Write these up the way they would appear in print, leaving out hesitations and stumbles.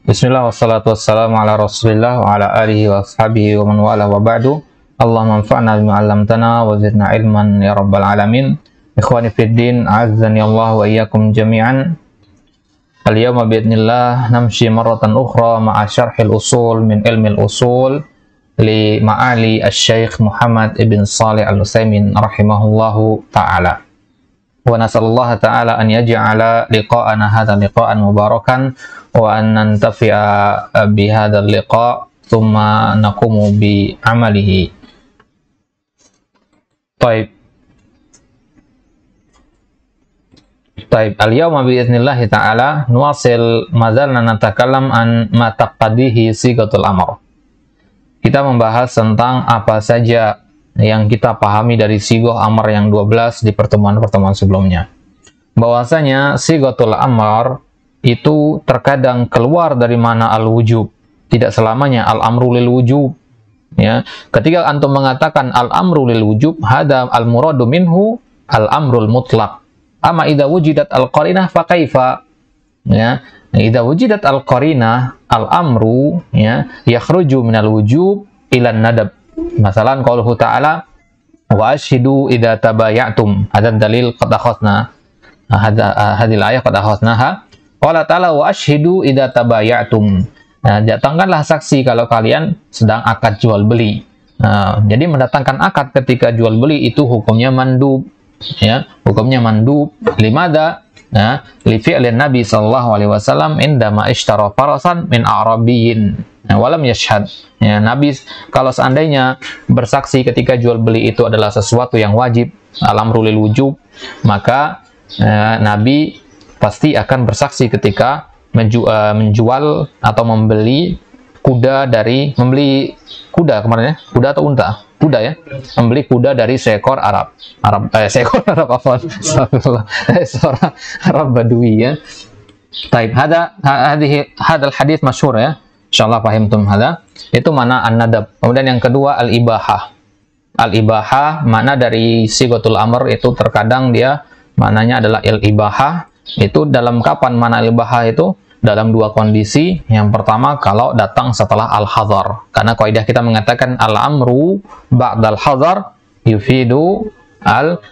Bismillah wassalatu wassalamu ala rasulillah wa ala alihi wa ashabihi wa man wala wa ba'du. Allahumma anfa'na bima 'allamtana wa zidna ilman ya rabbal alamin. Ikhwani fid din, a'azzani Allah wa iyyakum jami'an. Al-yawma bi'idznillah namshi marratan ukhra ma'a syarhil usul min ilmil usul li ma'ali asy-syaikh Muhammad ibn Shalih al-Utsaimin rahimahullahu ta'ala. Wa nasallallahu ta'ala an yaj'ala liqa'ana hadha liqa'an mubarakan wa an nantafi'a bi hadzal liqa' thumma naqumu bi amalihi. Baik. Al-yawma bi idznillah ta'ala nuwasil mazalna natakallam an ma taqadihi sigatul amr. Kita membahas tentang apa saja yang kita pahami dari sigoh amr yang 12 di pertemuan-pertemuan sebelumnya. Bahwasanya sigatul amr itu terkadang keluar dari mana al-wujub, tidak selamanya al-amru lil wujub. Ya, ketika antum mengatakan al-amru lil wujub, hada al-muradu minhu al-amrul mutlaq. Amma idza wujidat al-qarinah fa kaifa? Ya, idza wujidat al-qarinah al-amru ya yakhruju minal wujub ila nadab. Masalan qauluhu ta'ala wa ashhidu idza tabayatum. Hadzal dalil qad akhadna. Hadil ayat qad akhadnaha. Qala ta'ala wa ashhidu idza tabayatum. Nah, datangkanlah saksi kalau kalian sedang akad jual beli. Nah, jadi mendatangkan akad ketika jual beli itu hukumnya mandub, ya, hukumnya mandub. Limada? Nah, li fi'lin Nabi sallallahu alaihi wasallam indama ishtara farasan min a'rabiyyin. Nah, walam yashhad. Ya, Nabi kalau seandainya bersaksi ketika jual beli itu adalah sesuatu yang wajib, al-amru lil wujub, maka Nabi pasti akan bersaksi ketika menjual atau membeli kuda kemarin ya, kuda atau unta, kuda ya, membeli kuda dari seekor Arab seorang Arab Badui ya. Taib hadal hadis masyhur ya, insyaallah fahimtum hada. Itu mana an-nadab. Kemudian yang kedua al-ibahah. Al-ibahah makna dari sigatul amr itu terkadang dia maknanya adalah al-ibahah. Itu dalam kapan mana al-ibahah itu? Dalam dua kondisi. Yang pertama kalau datang setelah al-hadar. Karena kaidah kita mengatakan al-amru ba'dal hadar yufidu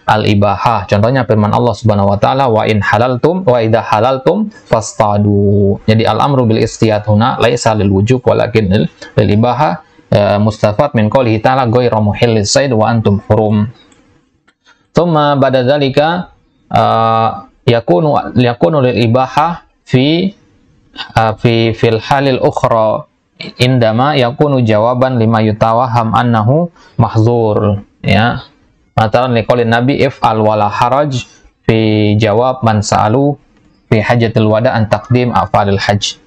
al-ibahah. Contohnya firman Allah Subhanahu wa taala wa in halaltum wa idza halaltum fastadu. Jadi al-amru bil istiyad huna laisa lil wujub walakin lil ibahah, mustafad min qoulihi ta'ala ghairu muhillis sayd wa antum hurum. Thumma ba'da dzalika yakunu lil ibahah fil halil ukhra indama yakunu jawaban lima yutawaham annahu mahzur ya. Matalan liqaulin nabi if'al wala haraj fi jawab man sa'alu fi hajatil wada an taqdim afalil hajj.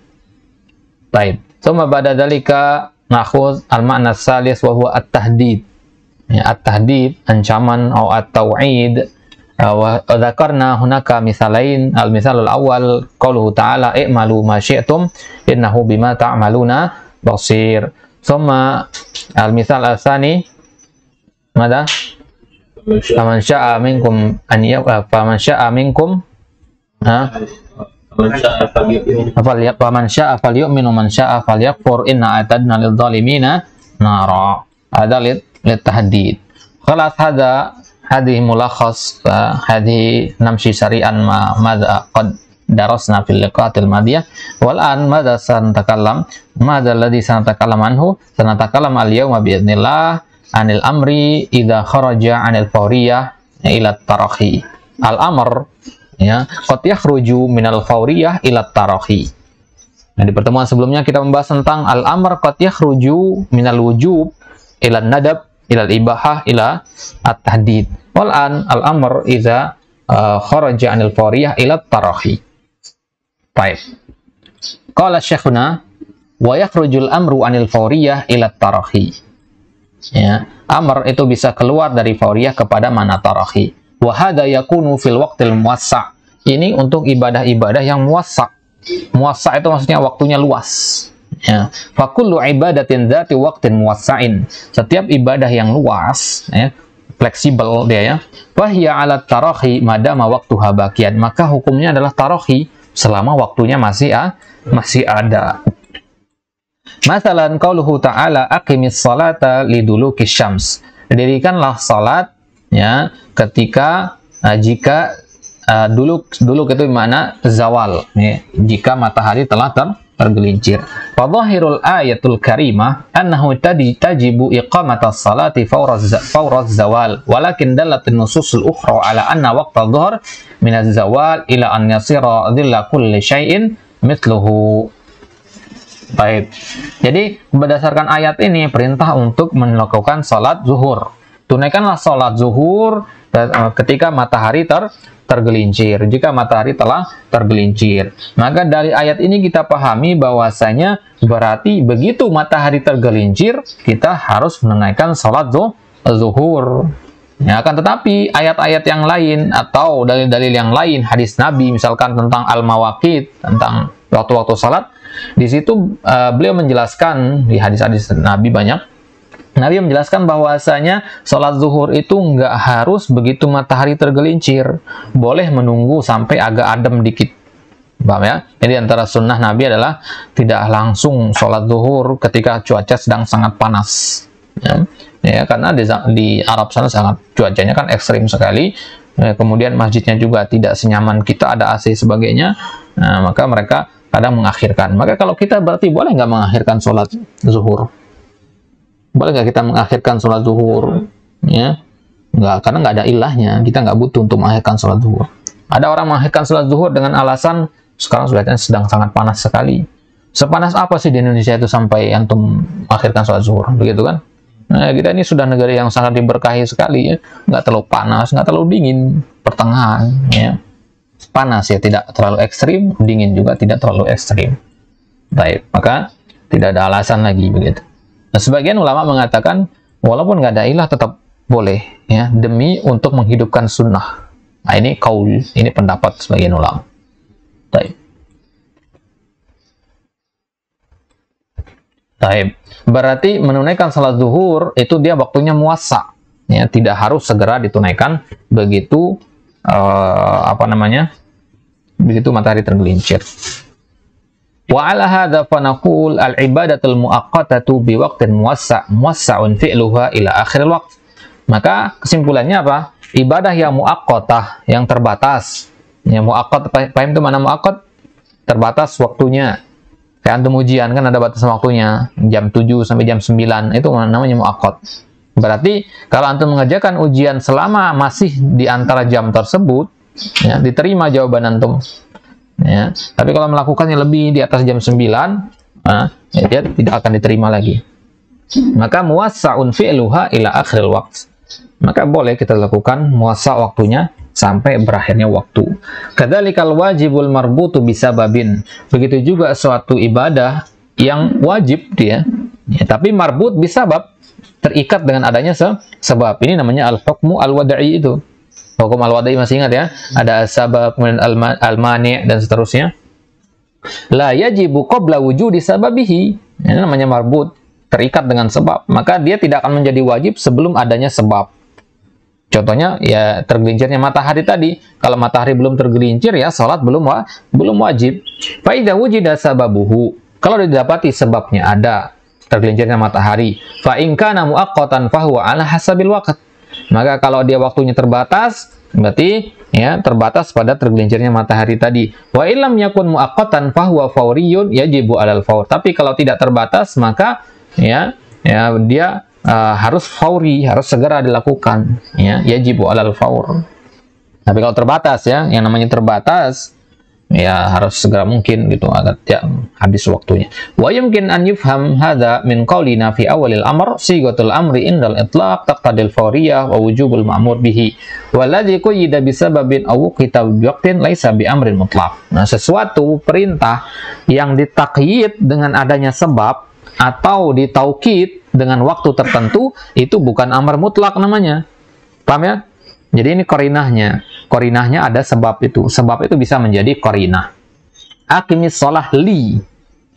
Baik. Tsumma ba'da dzalika nakhuz al-ma'na tsalis wa huwa at-tahdid. Ya, at-tahdid ancaman atau at-tau'id. Wa dzakarna hunaka misalain. Al-misalul awwal qauluhu ta'ala i'malu ma syi'tum innahu bima ta'maluna basir. Tsumma al-misal al-tsani mada? Faman syaa minkum an faman syaa minkum faman syaa falyu'min wa man syaa falyakfur inna a'tadna lil zalimina nara. Hada lit tahdid. Khalas hadhihi mulakhas hadhihi namshi sari'an madza qad darasna fil liqatil madiyah wal an madza sanatakallam madza alladhi sanatakallam anhu sanatakallam al yawma bi idznillah anil amri idza kharaja anil fawriyah ila tarakhi. Al amr ya qad yakhruju minal fawriyah ila tarakhi. Nah, di pertemuan sebelumnya kita membahas tentang al amr qad yakhruju minal wujub ila nadab ila ibahah ila at-tahdid. Wal an al amr idza kharaja anil fawriyah ila tarakhi. Baik. Qala syekhuna wa yakhrujul amru anil fawriyah ila tarakhi. Ya, amr itu bisa keluar dari fawriyah kepada mana tarakhi. Wa hadza yakunu fil waqtil muwassa'. Ini untuk ibadah-ibadah yang muwassa'. Muwassa' itu maksudnya waktunya luas. Ya, fa kullu ibadatin dzati waqtin muwassa'in. Setiap ibadah yang luas, ya, fleksibel dia ya. Fa hiya 'ala tarakhi madama waqtuha baqiyan. Maka hukumnya adalah tarakhi selama waktunya masih ada. Masalan qauluhu ta'ala aqimis salata lidulukis syams. Dirikanlah salat ya ketika jika duluk itu mana zawal ya, jika matahari telah tergelincir. Fa dhahirul ayatul karimah annahu tajibu iqamatas salati fawra zawal, walakin dalat an-nususul ukhra ala anna waqta dhuhr min az-zawal ila an yasira dhilla kulli syai'in mithluhu. Baik. Jadi berdasarkan ayat ini perintah untuk melakukan salat zuhur. Tunaikanlah salat zuhur ketika matahari tergelincir. Jika matahari telah tergelincir, maka dari ayat ini kita pahami bahwasanya berarti begitu matahari tergelincir kita harus menunaikan salat zuhur. Ya, akan tetapi ayat-ayat yang lain atau dalil-dalil yang lain, hadis Nabi misalkan tentang al-mawaqit, tentang waktu-waktu salat, di situ beliau menjelaskan di hadis-hadis Nabi banyak. Nabi menjelaskan bahwasanya sholat zuhur itu nggak harus begitu matahari tergelincir, boleh menunggu sampai agak adem dikit. Paham ya? Jadi antara sunnah Nabi adalah tidak langsung sholat zuhur ketika cuaca sedang sangat panas. Ya, karena di Arab sana sangat cuacanya kan ekstrim sekali. Ya, kemudian masjidnya juga tidak senyaman kita, ada AC sebagainya. Nah, maka mereka kadang mengakhirkan. Maka kalau kita berarti boleh nggak mengakhirkan sholat zuhur? Boleh nggak kita mengakhirkan sholat zuhur? Ya, nggak, karena nggak ada ilahnya. Kita nggak butuh untuk mengakhirkan sholat zuhur. Ada orang mengakhirkan sholat zuhur dengan alasan sekarang sudah sedang sangat panas sekali. Sepanas apa sih di Indonesia itu sampai antum mengakhirkan sholat zuhur? Begitu kan? Nah, kita ini sudah negara yang sangat diberkahi sekali ya. Nggak terlalu panas, nggak terlalu dingin, pertengahan ya. Panas ya, tidak terlalu ekstrim, dingin juga tidak terlalu ekstrim. Baik, maka tidak ada alasan lagi begitu. Nah, sebagian ulama mengatakan walaupun nggak ada ilah tetap boleh ya, demi untuk menghidupkan sunnah. Nah, ini qaul, ini pendapat sebagian ulama. Baik. Baik. Berarti menunaikan salat zuhur itu dia waktunya muwassa ya, tidak harus segera ditunaikan begitu begitu matahari tergelincir. Wa ala hadza fa naqul al ibadatul muaqqatatu bi waqtin muwassa'un fi'luha ila akhiril waqt. Maka kesimpulannya apa? Ibadah yang muaqqatah, yang terbatas. Ya, muaqqat, paham itu mana muaqqat? Terbatas waktunya. Kayak antum ujian kan ada batas waktunya, jam 7 sampai jam 9, itu namanya muaqqat. Berarti kalau antum mengerjakan ujian selama masih di antara jam tersebut, ya, diterima jawaban antum. Ya. Tapi kalau melakukannya lebih di atas jam 9, ya, dia tidak akan diterima lagi. Maka muwassa'un fi'luha ila akhiril waqt. Maka boleh kita lakukan muwassa' waktunya sampai berakhirnya waktu. Kadzalikal wajibul marbutu bisababin. Begitu juga suatu ibadah yang wajib dia, ya, tapi marbut bisabab, terikat dengan adanya sebab. Ini namanya al-hukmu al-wada'i itu. Hukum al-wada'i masih ingat ya? Ada sabab, kemudian al-mani' dan seterusnya. La yajibu qabla wujudi sababihi. Ini namanya marbut, terikat dengan sebab. Maka dia tidak akan menjadi wajib sebelum adanya sebab. Contohnya ya tergelincirnya matahari tadi. Kalau matahari belum tergelincir ya salat belum wajib. Fa idza wujida sababuhu. Kalau didapati sebabnya ada, tergelincirnya matahari, fa in kana muaqqatan fa huwa ala hasabil waqt. Maka kalau dia waktunya terbatas, berarti ya terbatas pada tergelincirnya matahari tadi. Wa illam yakun muaqqatan fa huwa fawriyun yajibu alal fawr. Tapi kalau tidak terbatas maka ya dia harus fauri, harus segera dilakukan, ya, yajibu alal fawr. Tapi kalau terbatas ya, yang namanya terbatas ya harus segera mungkin gitu, agar ya, habis waktunya. Wa yumkin an yufham hadza min qaulina fi awalil amr sigatul amri indal itlaq taqtadil fawriyah wa wujubul ma'mur bihi walladzi quyida bisababin aw kitab waqtin laisa bi amrin mutlaq. Nah, sesuatu perintah yang ditakyid dengan adanya sebab atau ditaukid dengan waktu tertentu, itu bukan amar mutlak namanya. Paham ya? Jadi ini qarinahnya. Qarinahnya ada sebab itu. Sebab itu bisa menjadi qarinah. Aqimis shalah li.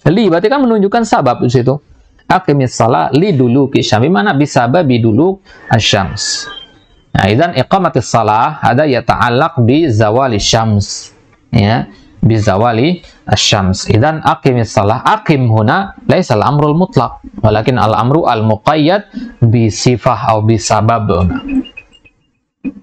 Li berarti kan menunjukkan sebab di situ. Aqimis shalah li duluki syams. Mana bisa babi dulu asyams. Nah, idzan iqamatis shalah ada yata'allaq bi zawali syams. Ya, bi zawali asy-syams. Idzan aqimis shalah, aqim huna laisa al-amrul mutlaq, walakin al-amru al-muqayyad bi sifah atau bi sabab.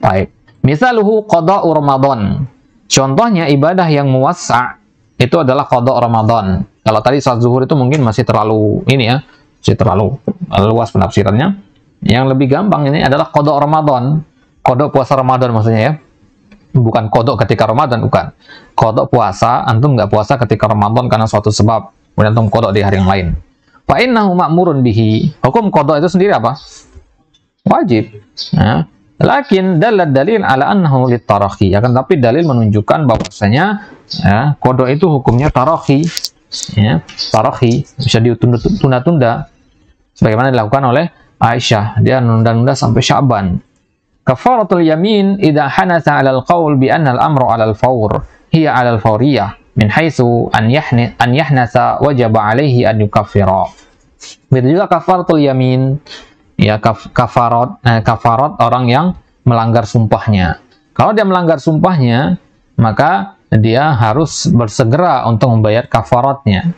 Baik. Misaluhu qada'u Ramadan. Contohnya ibadah yang muwassa' itu adalah qada' Ramadan. Kalau tadi salat zuhur itu mungkin masih terlalu ini ya, masih terlalu luas penafsirannya. Yang lebih gampang ini adalah qada' Ramadan. Qada' puasa Ramadan maksudnya ya. Bukan qada' ketika Ramadan, bukan. Qada' puasa, antum nggak puasa ketika Ramadan karena suatu sebab, kemudian antum qada' di hari yang lain. Fa innahu ma'murun bihi. Hukum qada' itu sendiri apa? Wajib. Nah, lakin dalil ala annahu litaraki. Akan tapi dalil menunjukkan bahwasanya ya, qada itu hukumnya taraki. Ya, taraki bisa ditunda-tunda sebagaimana dilakukan oleh Aisyah. Dia nunda-nunda sampai Sya'ban. Kafaratul yamin idza hanatha 'ala al-qaul bi anna al-amru 'ala al-fawr hiya 'ala al-fawriyah min haitsu an yahnatha wajaba 'alaihi an yukaffira. Begitu juga kafaratul yamin, ya kafarat orang yang melanggar sumpahnya. Kalau dia melanggar sumpahnya, maka dia harus bersegera untuk membayar kafaratnya.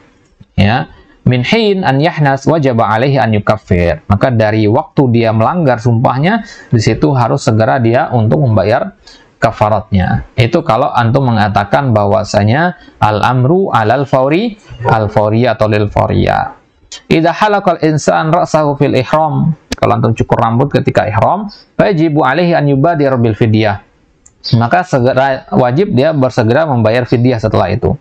Ya, min hin an yahnas wajaba alaihi an yukaffir. Maka dari waktu dia melanggar sumpahnya, di situ harus segera dia untuk membayar kafaratnya. Itu kalau antum mengatakan bahwasanya al-amru alal fawri, al-fawriyah atau lil fawriyah. Idza halaqal insan ra'sahu fil ihram, kalau antum cukur rambut ketika ihram, wajibu alaihi an yubadir bil fidyah. Maka segera wajib dia bersegera membayar fidyah setelah itu.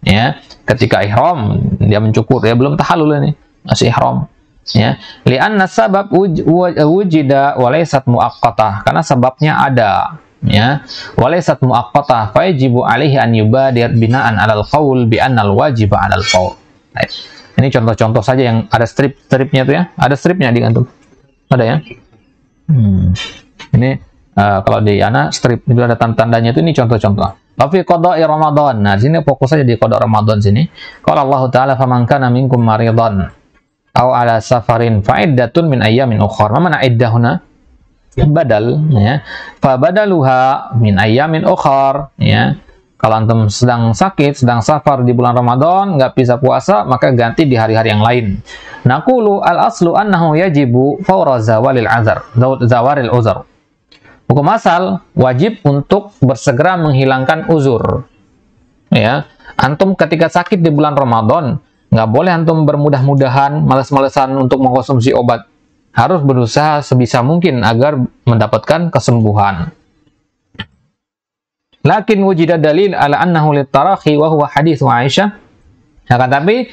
Ya, ketika ihram dia mencukur, dia belum tahallul ini, masih ihram. Ya, li'anna sabab wujida wa laysat muaqqatah, karena sebabnya ada. Ya, wa laysat muaqqatah, fa yajibu alaihi an yubadir bina'an 'alal qaul bi anna al-wajiba 'alal qaul. Ini contoh-contoh saja yang ada strip-stripnya tuh ya. Ada stripnya di antum. Ada ya? Ini kalau di Ana strip itu ada tandanya itu, ini contoh-contoh. Fi qada'i Ramadan. Nah, di sini fokus saja di qada' Ramadan sini. Qala Allah Ta'ala faman kana minkum maridan aw ala safarin fa iddatun min ayyamin ukhra. Mana iddahuna? Badal ya. Fa badaluha min ayyamin ukhra ya. Kalau antum sedang sakit, sedang safar di bulan Ramadan, nggak bisa puasa, maka ganti di hari-hari yang lain. Naqulu al-aslu annahu yajibu fawra zawaril uzur. Hukum asal, wajib untuk bersegera menghilangkan uzur. Ya, antum ketika sakit di bulan Ramadan, nggak boleh antum bermudah-mudahan, malas-malasan untuk mengkonsumsi obat. Harus berusaha sebisa mungkin agar mendapatkan kesembuhan. Lakin wujida dalil ala annahu litaraki wa huwa hadits Aisyah. Akan tapi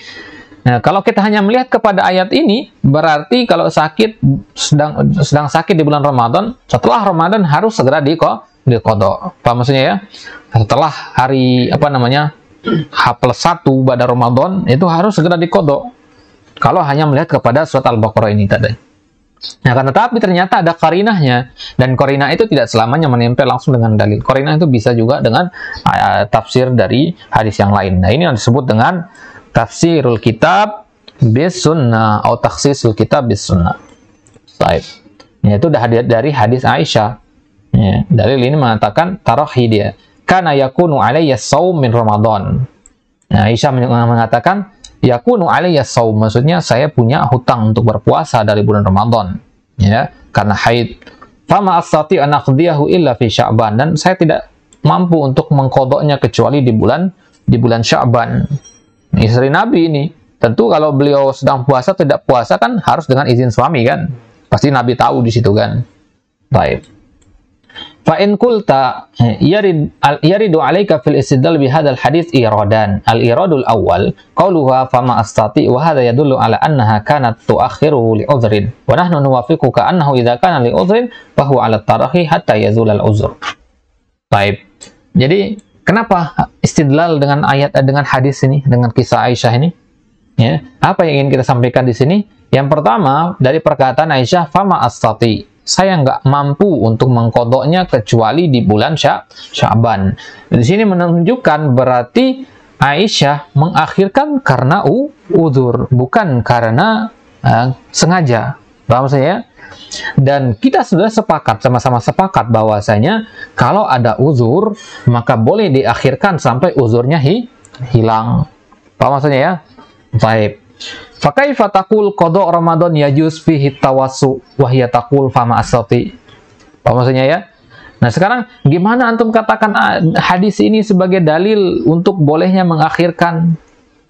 kalau kita hanya melihat kepada ayat ini, berarti kalau sakit sedang sakit di bulan Ramadan, setelah Ramadan harus segera diqada. Paham maksudnya ya? Setelah hari H+1 pada Ramadan itu harus segera diqada. Kalau hanya melihat kepada surat Al-Baqarah ini tadi. Nah, karena tapi ternyata ada qarinahnya, dan qarinah itu tidak selamanya menempel langsung dengan dalil. Qarinah itu bisa juga dengan tafsir dari hadis yang lain. Nah, ini yang disebut dengan tafsirul kitab bis sunnah atau takhsisul kitab bis sunnah. Baik. Ya, itu dari hadis Aisyah. Ya, dalil ini mengatakan tarahi dia. Kana yakunu alayya shaum min Ramadan. Nah, Aisyah mengatakan yakunu alayya shaum, maksudnya saya punya hutang untuk berpuasa dari bulan Ramadan, ya, karena haid. Fama astati an aqdiyahu illa fi Sya'ban, dan saya tidak mampu untuk mengqadanya kecuali di bulan Sya'ban. Istri Nabi ini, tentu kalau beliau sedang puasa tidak puasa kan harus dengan izin suami kan. Pasti Nabi tahu di situ kan. Baik. Fa in qulta yaridu 'alaika fil istidlal bi hadzal hadits iradan. Al-iradul awwal qauluha fama astati, wa hadha yadullu ala annaha kanat tu'akhiruhu li udhrin wa nahnu nuwafiquka annahu idza kana li udhrin fa huwa 'ala tarahi hatta yazul al-udhr. Baik. Jadi kenapa istidlal dengan ayat dengan hadis ini, dengan kisah Aisyah ini? Ya, apa yang ingin kita sampaikan di sini? Yang pertama dari perkataan Aisyah fama astati, saya nggak mampu untuk mengkodoknya kecuali di bulan Sya'ban. Di sini menunjukkan berarti Aisyah mengakhirkan karena udzur, bukan karena sengaja. Paham saya? Dan kita sudah sepakat, sama-sama sepakat bahwasanya kalau ada uzur, maka boleh diakhirkan sampai uzurnya hilang. Apa maksudnya ya? Baik. Fakaifa taqul qada Ramadan yajuz fihi tawassu wa hiya taqul fama astati. Apa maksudnya ya? Nah, sekarang gimana antum katakan hadis ini sebagai dalil untuk bolehnya mengakhirkan?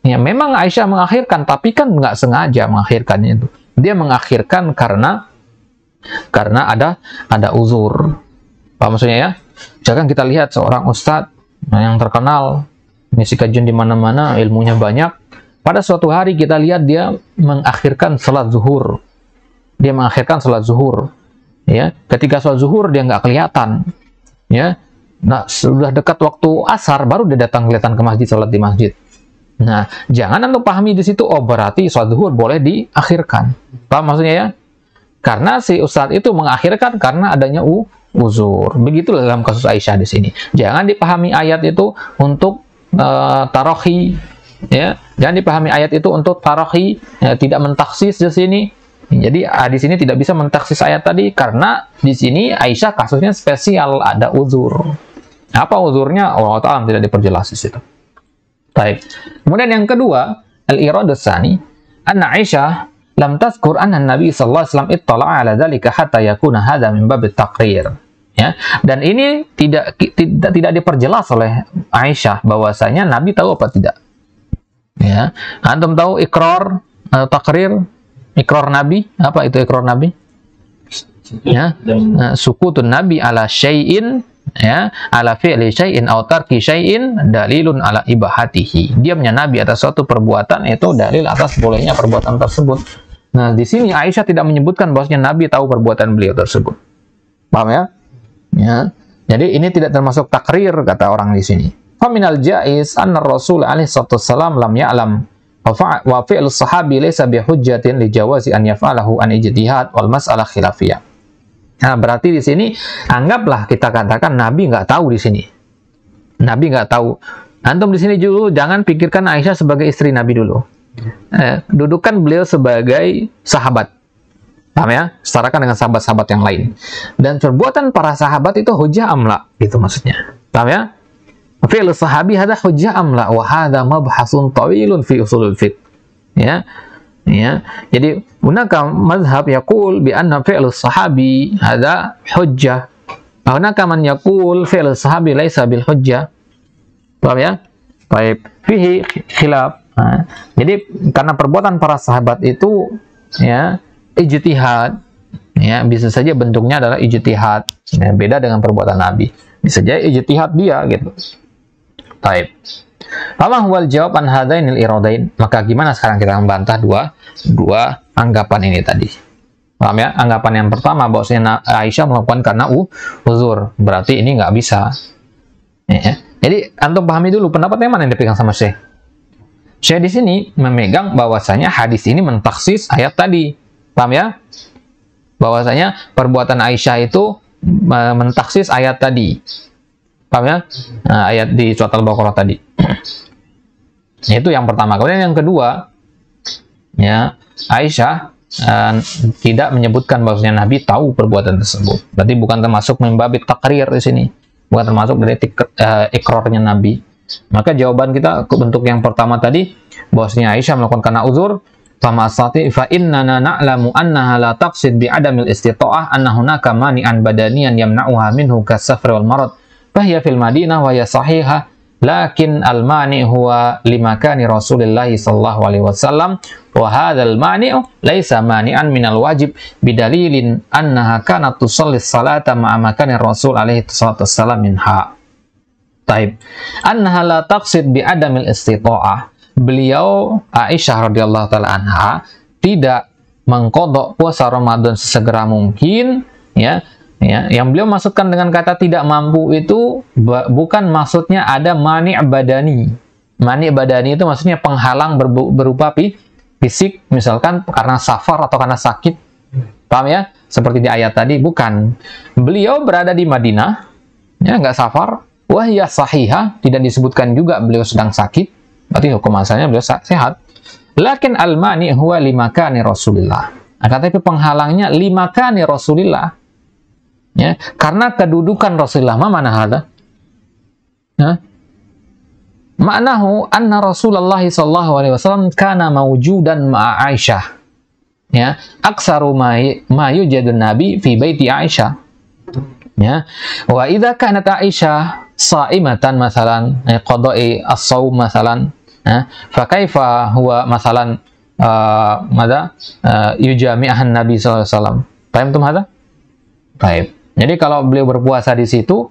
Ya, memang Aisyah mengakhirkan, tapi kan nggak sengaja mengakhirkannya itu. Dia mengakhirkan karena ada uzur. Apa maksudnya ya? Jangan kita lihat seorang ustadz yang terkenal, ngisi kajian di mana-mana, ilmunya banyak. Pada suatu hari kita lihat dia mengakhirkan salat zuhur. Dia mengakhirkan salat zuhur. Ya, ketika salat zuhur dia nggak kelihatan. Ya, nah sudah dekat waktu asar baru dia datang kelihatan ke masjid, salat di masjid. Nah, jangan anda pahami di situ, oh berarti salat zuhur boleh diakhirkan. Paham maksudnya ya? Karena si ustadz itu mengakhirkan karena adanya uzur. Begitulah dalam kasus Aisyah di sini. Jangan dipahami ayat itu untuk tarohi, ya. Jangan dipahami ayat itu untuk tarohi, ya, tidak mentaksis di sini. Jadi di sini tidak bisa mentaksis ayat tadi karena di sini Aisyah kasusnya spesial, ada uzur. Apa uzurnya? Allah Ta'ala tidak diperjelas di situ. Baik. Kemudian yang kedua, al-irad tsani, anna Aisyah lam tazkur anna Nabi sallallahu alaihi wasallam ittala'a ala dzalika hatta yakuna hadza min bab at-taqrir. Ya, dan ini tidak diperjelas oleh Aisyah bahwasanya Nabi tahu apa tidak. Ya, antum tahu ikrar atau takrir, ikrar Nabi, apa itu ikrar Nabi? Ya, sukutun Nabi ala syai'in, ya, ala fi'li syai'in aw tarki syai'in dalilun ala ibahatihi. Diamnya Nabi atas suatu perbuatan itu dalil atas bolehnya perbuatan tersebut. Nah, di sini Aisyah tidak menyebutkan bahwasanya Nabi tahu perbuatan beliau tersebut. Paham ya? Ya. Jadi ini tidak termasuk takrir kata orang di sini. Faminal jaiz anna Rasul alaihi wasallam lam ya'lam wa fi'l sahabi laysa bihujjatin li jawazi an yaf'alahu an ijtihad wal mas'alah khilafiyah. Nah, berarti di sini anggaplah kita katakan Nabi nggak tahu di sini. Nabi nggak tahu. Antum di sini dulu jangan pikirkan Aisyah sebagai istri Nabi dulu. Dudukan beliau sebagai sahabat. Paham ya? Setarakan dengan sahabat-sahabat yang lain. Dan perbuatan para sahabat itu hujjah amla, gitu maksudnya. Paham ya? Fi'l sahabi hadza hujjah amla wa hadza mabhasun tawilun fi usulul fiqh. Ya. Ya. Jadi, hunaka mazhab yaqul bi anna fi'l sahabi hadza hujjah. Hunaka man yaqul fi'l sahabi laisa bil hujjah. Paham ya? Baik, fihi khilaf. Nah, jadi karena perbuatan para sahabat itu ya ijtihad, ya bisa saja bentuknya adalah ijtihad, ya, beda dengan perbuatan Nabi. Bisa saja ijtihad dia gitu. Baik. Fama huwal jawab an hadainil iradain. Maka gimana sekarang kita membantah dua anggapan ini tadi? Paham ya? Anggapan yang pertama bahwasanya Aisyah melakukan karena uzur, berarti ini nggak bisa. Ya. Jadi antum pahami dulu pendapatnya mana yang dipegang sama Syekh. Syekh di sini memegang bahwasanya hadis ini mentaksis ayat tadi. Paham ya? Bahwasanya perbuatan Aisyah itu mentaksis ayat tadi. Paham ya? Nah, ayat di surat Al-Baqarah tadi. Itu yang pertama. Kemudian yang kedua, ya, Aisyah tidak menyebutkan bahwasanya Nabi tahu perbuatan tersebut. Berarti bukan termasuk membabit takrir di sini. Bukan termasuk dari ikrarnya Nabi. Maka jawaban kita bentuk yang pertama tadi bahwasanya Aisyah melakukan karena uzur, fama astati fa innana na'lamu annaha la taqsid bi adamil istita'ah anna hunaka mani'an badaniyan yamna'uha minhu kasafri wal marad fa hiya fil Madinah wa hiya sahihah lakin al mani' huwa limakani Rasulillah sallallahu alaihi wasallam wa hadzal mani'u laisa mani'an minal wajib bidalilin annaha kanat tusalli salata ma'a makani Rasul alaihi wassalam minha. Taib. Annaha la taqsid bi adamil istita'ah. Beliau Aisyah radhiyallahu taala anha tidak mengqadha puasa Ramadan sesegera mungkin, ya. Ya, yang beliau maksudkan dengan kata tidak mampu itu bukan maksudnya ada mani' badani. Mani' badani itu maksudnya penghalang berupa fisik, misalkan karena safar atau karena sakit. Paham ya? Seperti di ayat tadi, bukan. Beliau berada di Madinah, ya, nggak safar. Wahya sahihah, tidak disebutkan juga beliau sedang sakit, berarti hukum asalnya beliau sehat. Lakin al-mani' huwa limakani Rasulillah. Tapi penghalangnya limakani Rasulillah. Ya, karena kedudukan Rasulullah. Mana ada? Nah, Ma'nahu anna Rasulullah sallallahu alaihi wasallam kana mawjudan ma'a Aisyah. Ya, aksaru ma yujadun Nabi fi baiti Aisyah. Ya, wa idza kanat Aisyah sha'imatan masalan, qada'i as-shaum masalan, fa kaifa huwa masalan yujami'ahan Nabi sallallahu alaihi wasallam. Paham tuh hada? Baik. Jadi kalau beliau berpuasa di situ,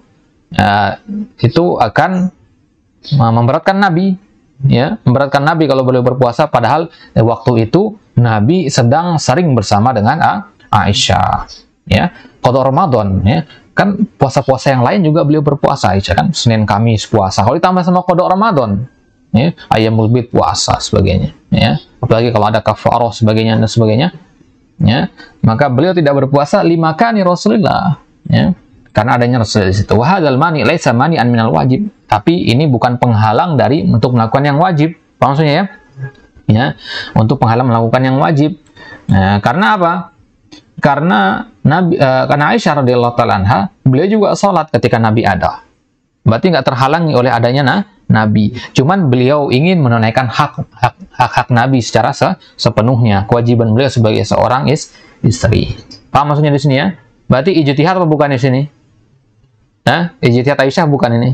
itu akan memberatkan Nabi, ya, memberatkan Nabi kalau beliau berpuasa. Padahal waktu itu Nabi sedang sering bersama dengan Aisyah, ya. Qada Ramadan, ya, kan puasa-puasa yang lain juga beliau berpuasa. Aisyah kan Senin Kamis puasa. Kalau ditambah sama qada Ramadan, ya, Ayyamul Bid puasa sebagainya, ya. Apalagi kalau ada kafarah sebagainya dan sebagainya, ya, maka beliau tidak berpuasa lima kali Rasulullah, ya, karena adanya Rasul di situ. Wa hadzal mani laisa mani'an minal wajib. Tapi ini bukan penghalang dari untuk melakukan yang wajib. Apa maksudnya, ya? Ya, untuk penghalang melakukan yang wajib. Nah, karena apa? Karena Aisyah radhiyallahu taala anha, beliau juga sholat ketika Nabi ada. Berarti nggak terhalangi oleh adanya Nabi. Cuman beliau ingin menunaikan hak Nabi secara sepenuhnya, kewajiban beliau sebagai seorang istri. Paham maksudnya di sini, ya? Berarti ijtihad apa bukan di sini? Ijtihad Aisyah bukan ini.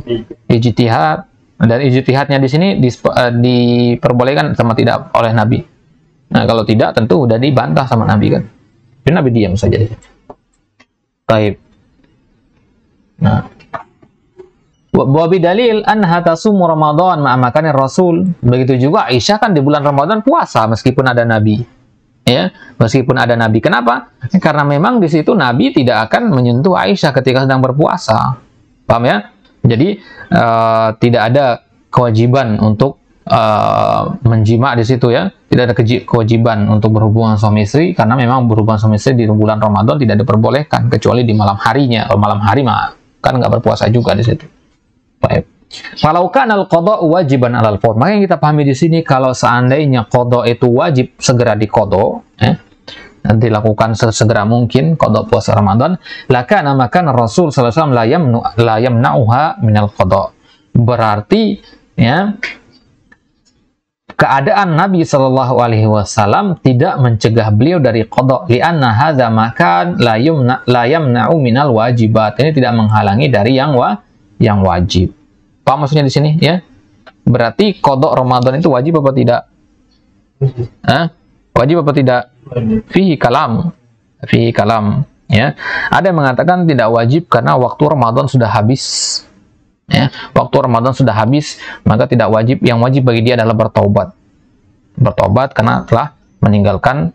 Ijtihad, dan ijtihadnya di sini diperbolehkan sama tidak oleh Nabi. Nah, kalau tidak tentu udah dibantah sama Nabi kan. Jadi Nabi diam saja. Baik. Nah, wa bidalil anha tasumu Ramadan ma'a makanir Rasul. Begitu juga Aisyah kan di bulan Ramadan puasa meskipun ada Nabi. Ya, meskipun ada Nabi. Kenapa? Karena memang di situ Nabi tidak akan menyentuh Aisyah ketika sedang berpuasa. Paham, ya? Jadi tidak ada kewajiban untuk menjima di situ, ya. Tidak ada kewajiban untuk berhubungan suami istri, karena memang berhubungan suami istri di bulan Ramadan tidak diperbolehkan kecuali di malam harinya. Kalau malam hari mah kan nggak berpuasa juga di situ. Baik. Kalau kan al-qada wajiban alal fawr, maka yang kita pahami di sini kalau seandainya qada itu wajib segera diqada, dilakukan sesegera mungkin qada puasa Ramadan, lakana makan Rasul sallallahu alaihi wasallam la yamna'uha minal qada. Berarti, ya, keadaan Nabi sallallahu alaihi wasallam tidak mencegah beliau dari qada, li'anna hadza makan la yamna'u minal wajibat. Ini tidak menghalangi dari yang wajib. Apa maksudnya di sini, ya? Berarti qada Ramadan itu wajib apa tidak? Wajib apa tidak? Fihi kalam, ya. Ada yang mengatakan tidak wajib karena waktu Ramadan sudah habis, ya. Waktu Ramadan sudah habis, maka tidak wajib. Yang wajib bagi dia adalah bertobat karena telah meninggalkan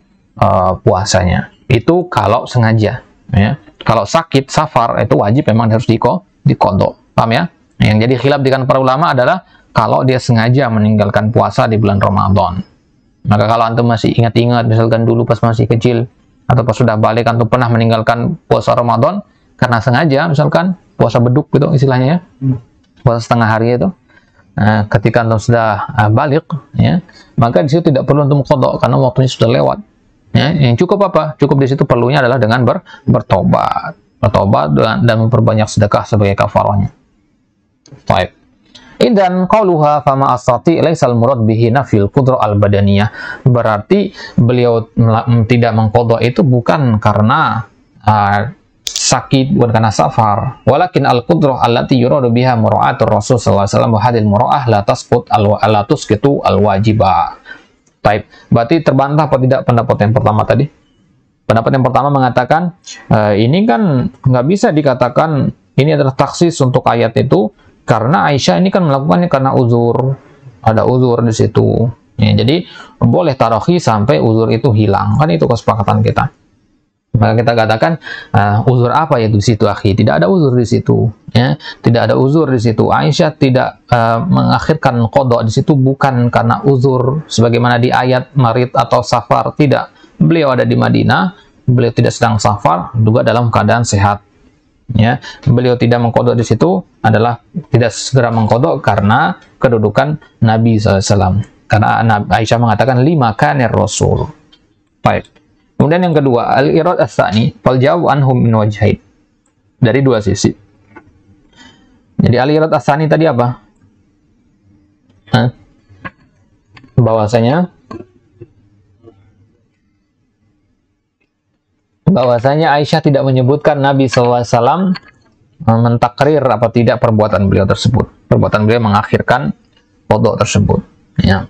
puasanya. Itu kalau sengaja, ya. Kalau sakit safar itu wajib, memang harus diqada. Paham, ya? Yang jadi khilaf dengan para ulama adalah kalau dia sengaja meninggalkan puasa di bulan Ramadan. Maka kalau antum masih ingat-ingat, misalkan dulu pas masih kecil atau pas sudah balik antum pernah meninggalkan puasa Ramadan karena sengaja, misalkan puasa beduk gitu istilahnya, ya, puasa setengah hari itu. Nah, ketika antum sudah balik, ya, maka di situ tidak perlu antum qada karena waktunya sudah lewat. Ya, yang cukup apa? Cukup di situ perlunya adalah dengan bertobat dan memperbanyak sedekah sebagai kafarahnya. Baik. Idan qauluha fama astati laisal murad bihi nafil qudrah al-badaniyah. Berarti beliau tidak mengqadha itu bukan karena sakit, bukan karena safar. Walakin al-qudrah allati yuradu biha mura'atur Rasul sallallahu alaihi wasallam wa hadil mura'ah la tasqut la tusqitu al-wajibah. Baik. Berarti terbantah apa tidak pendapat yang pertama tadi? Pendapat yang pertama mengatakan ini kan nggak bisa dikatakan ini adalah taksis untuk ayat itu, karena Aisyah ini kan melakukannya karena uzur, ada uzur di situ. Ya, jadi boleh tarakhi sampai uzur itu hilang, kan itu kesepakatan kita. Maka kita katakan uzur apa ya di situ, akhi? Tidak ada uzur di situ, ya. Tidak ada uzur di situ. Aisyah tidak mengakhirkan qada di situ bukan karena uzur sebagaimana di ayat marid atau safar, tidak. Beliau ada di Madinah, beliau tidak sedang safar, juga dalam keadaan sehat. Ya, beliau tidak mengqadha di situ adalah tidak segera mengqadha karena kedudukan Nabi SAW. Karena Aisyah mengatakan lima kanir Rasul. Baik. Kemudian yang kedua, al-irad ats-tsani fal jawab anhum min wajhain. Dari dua sisi. Jadi al-irad ats-tsani tadi apa? Nah, bahwasanya Aisyah tidak menyebutkan Nabi SAW mentakrir apa tidak perbuatan beliau tersebut. Perbuatan beliau mengakhirkan qada tersebut. Ya.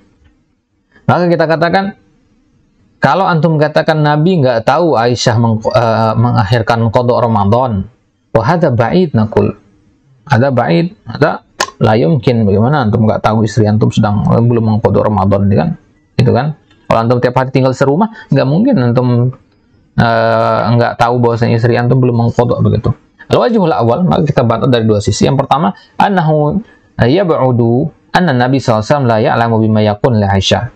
Maka kita katakan, kalau antum katakan Nabi nggak tahu Aisyah mengakhirkan qada Ramadan, wah ada ba'id nakul. Ada ba'id, ada la yumkin. Bagaimana antum nggak tahu istri antum sedang belum mengqada Ramadan, kan? Itu kan? Kalau antum tiap hari tinggal serumah, nggak mungkin antum nggak tahu bahwasanya istri antum belum mengqada begitu. Al-wajhul awal, maka kita bantah dari dua sisi. Yang pertama, annahu yab'udu anna Nabi SAW la ya'lamu bima yakun li Aisyah.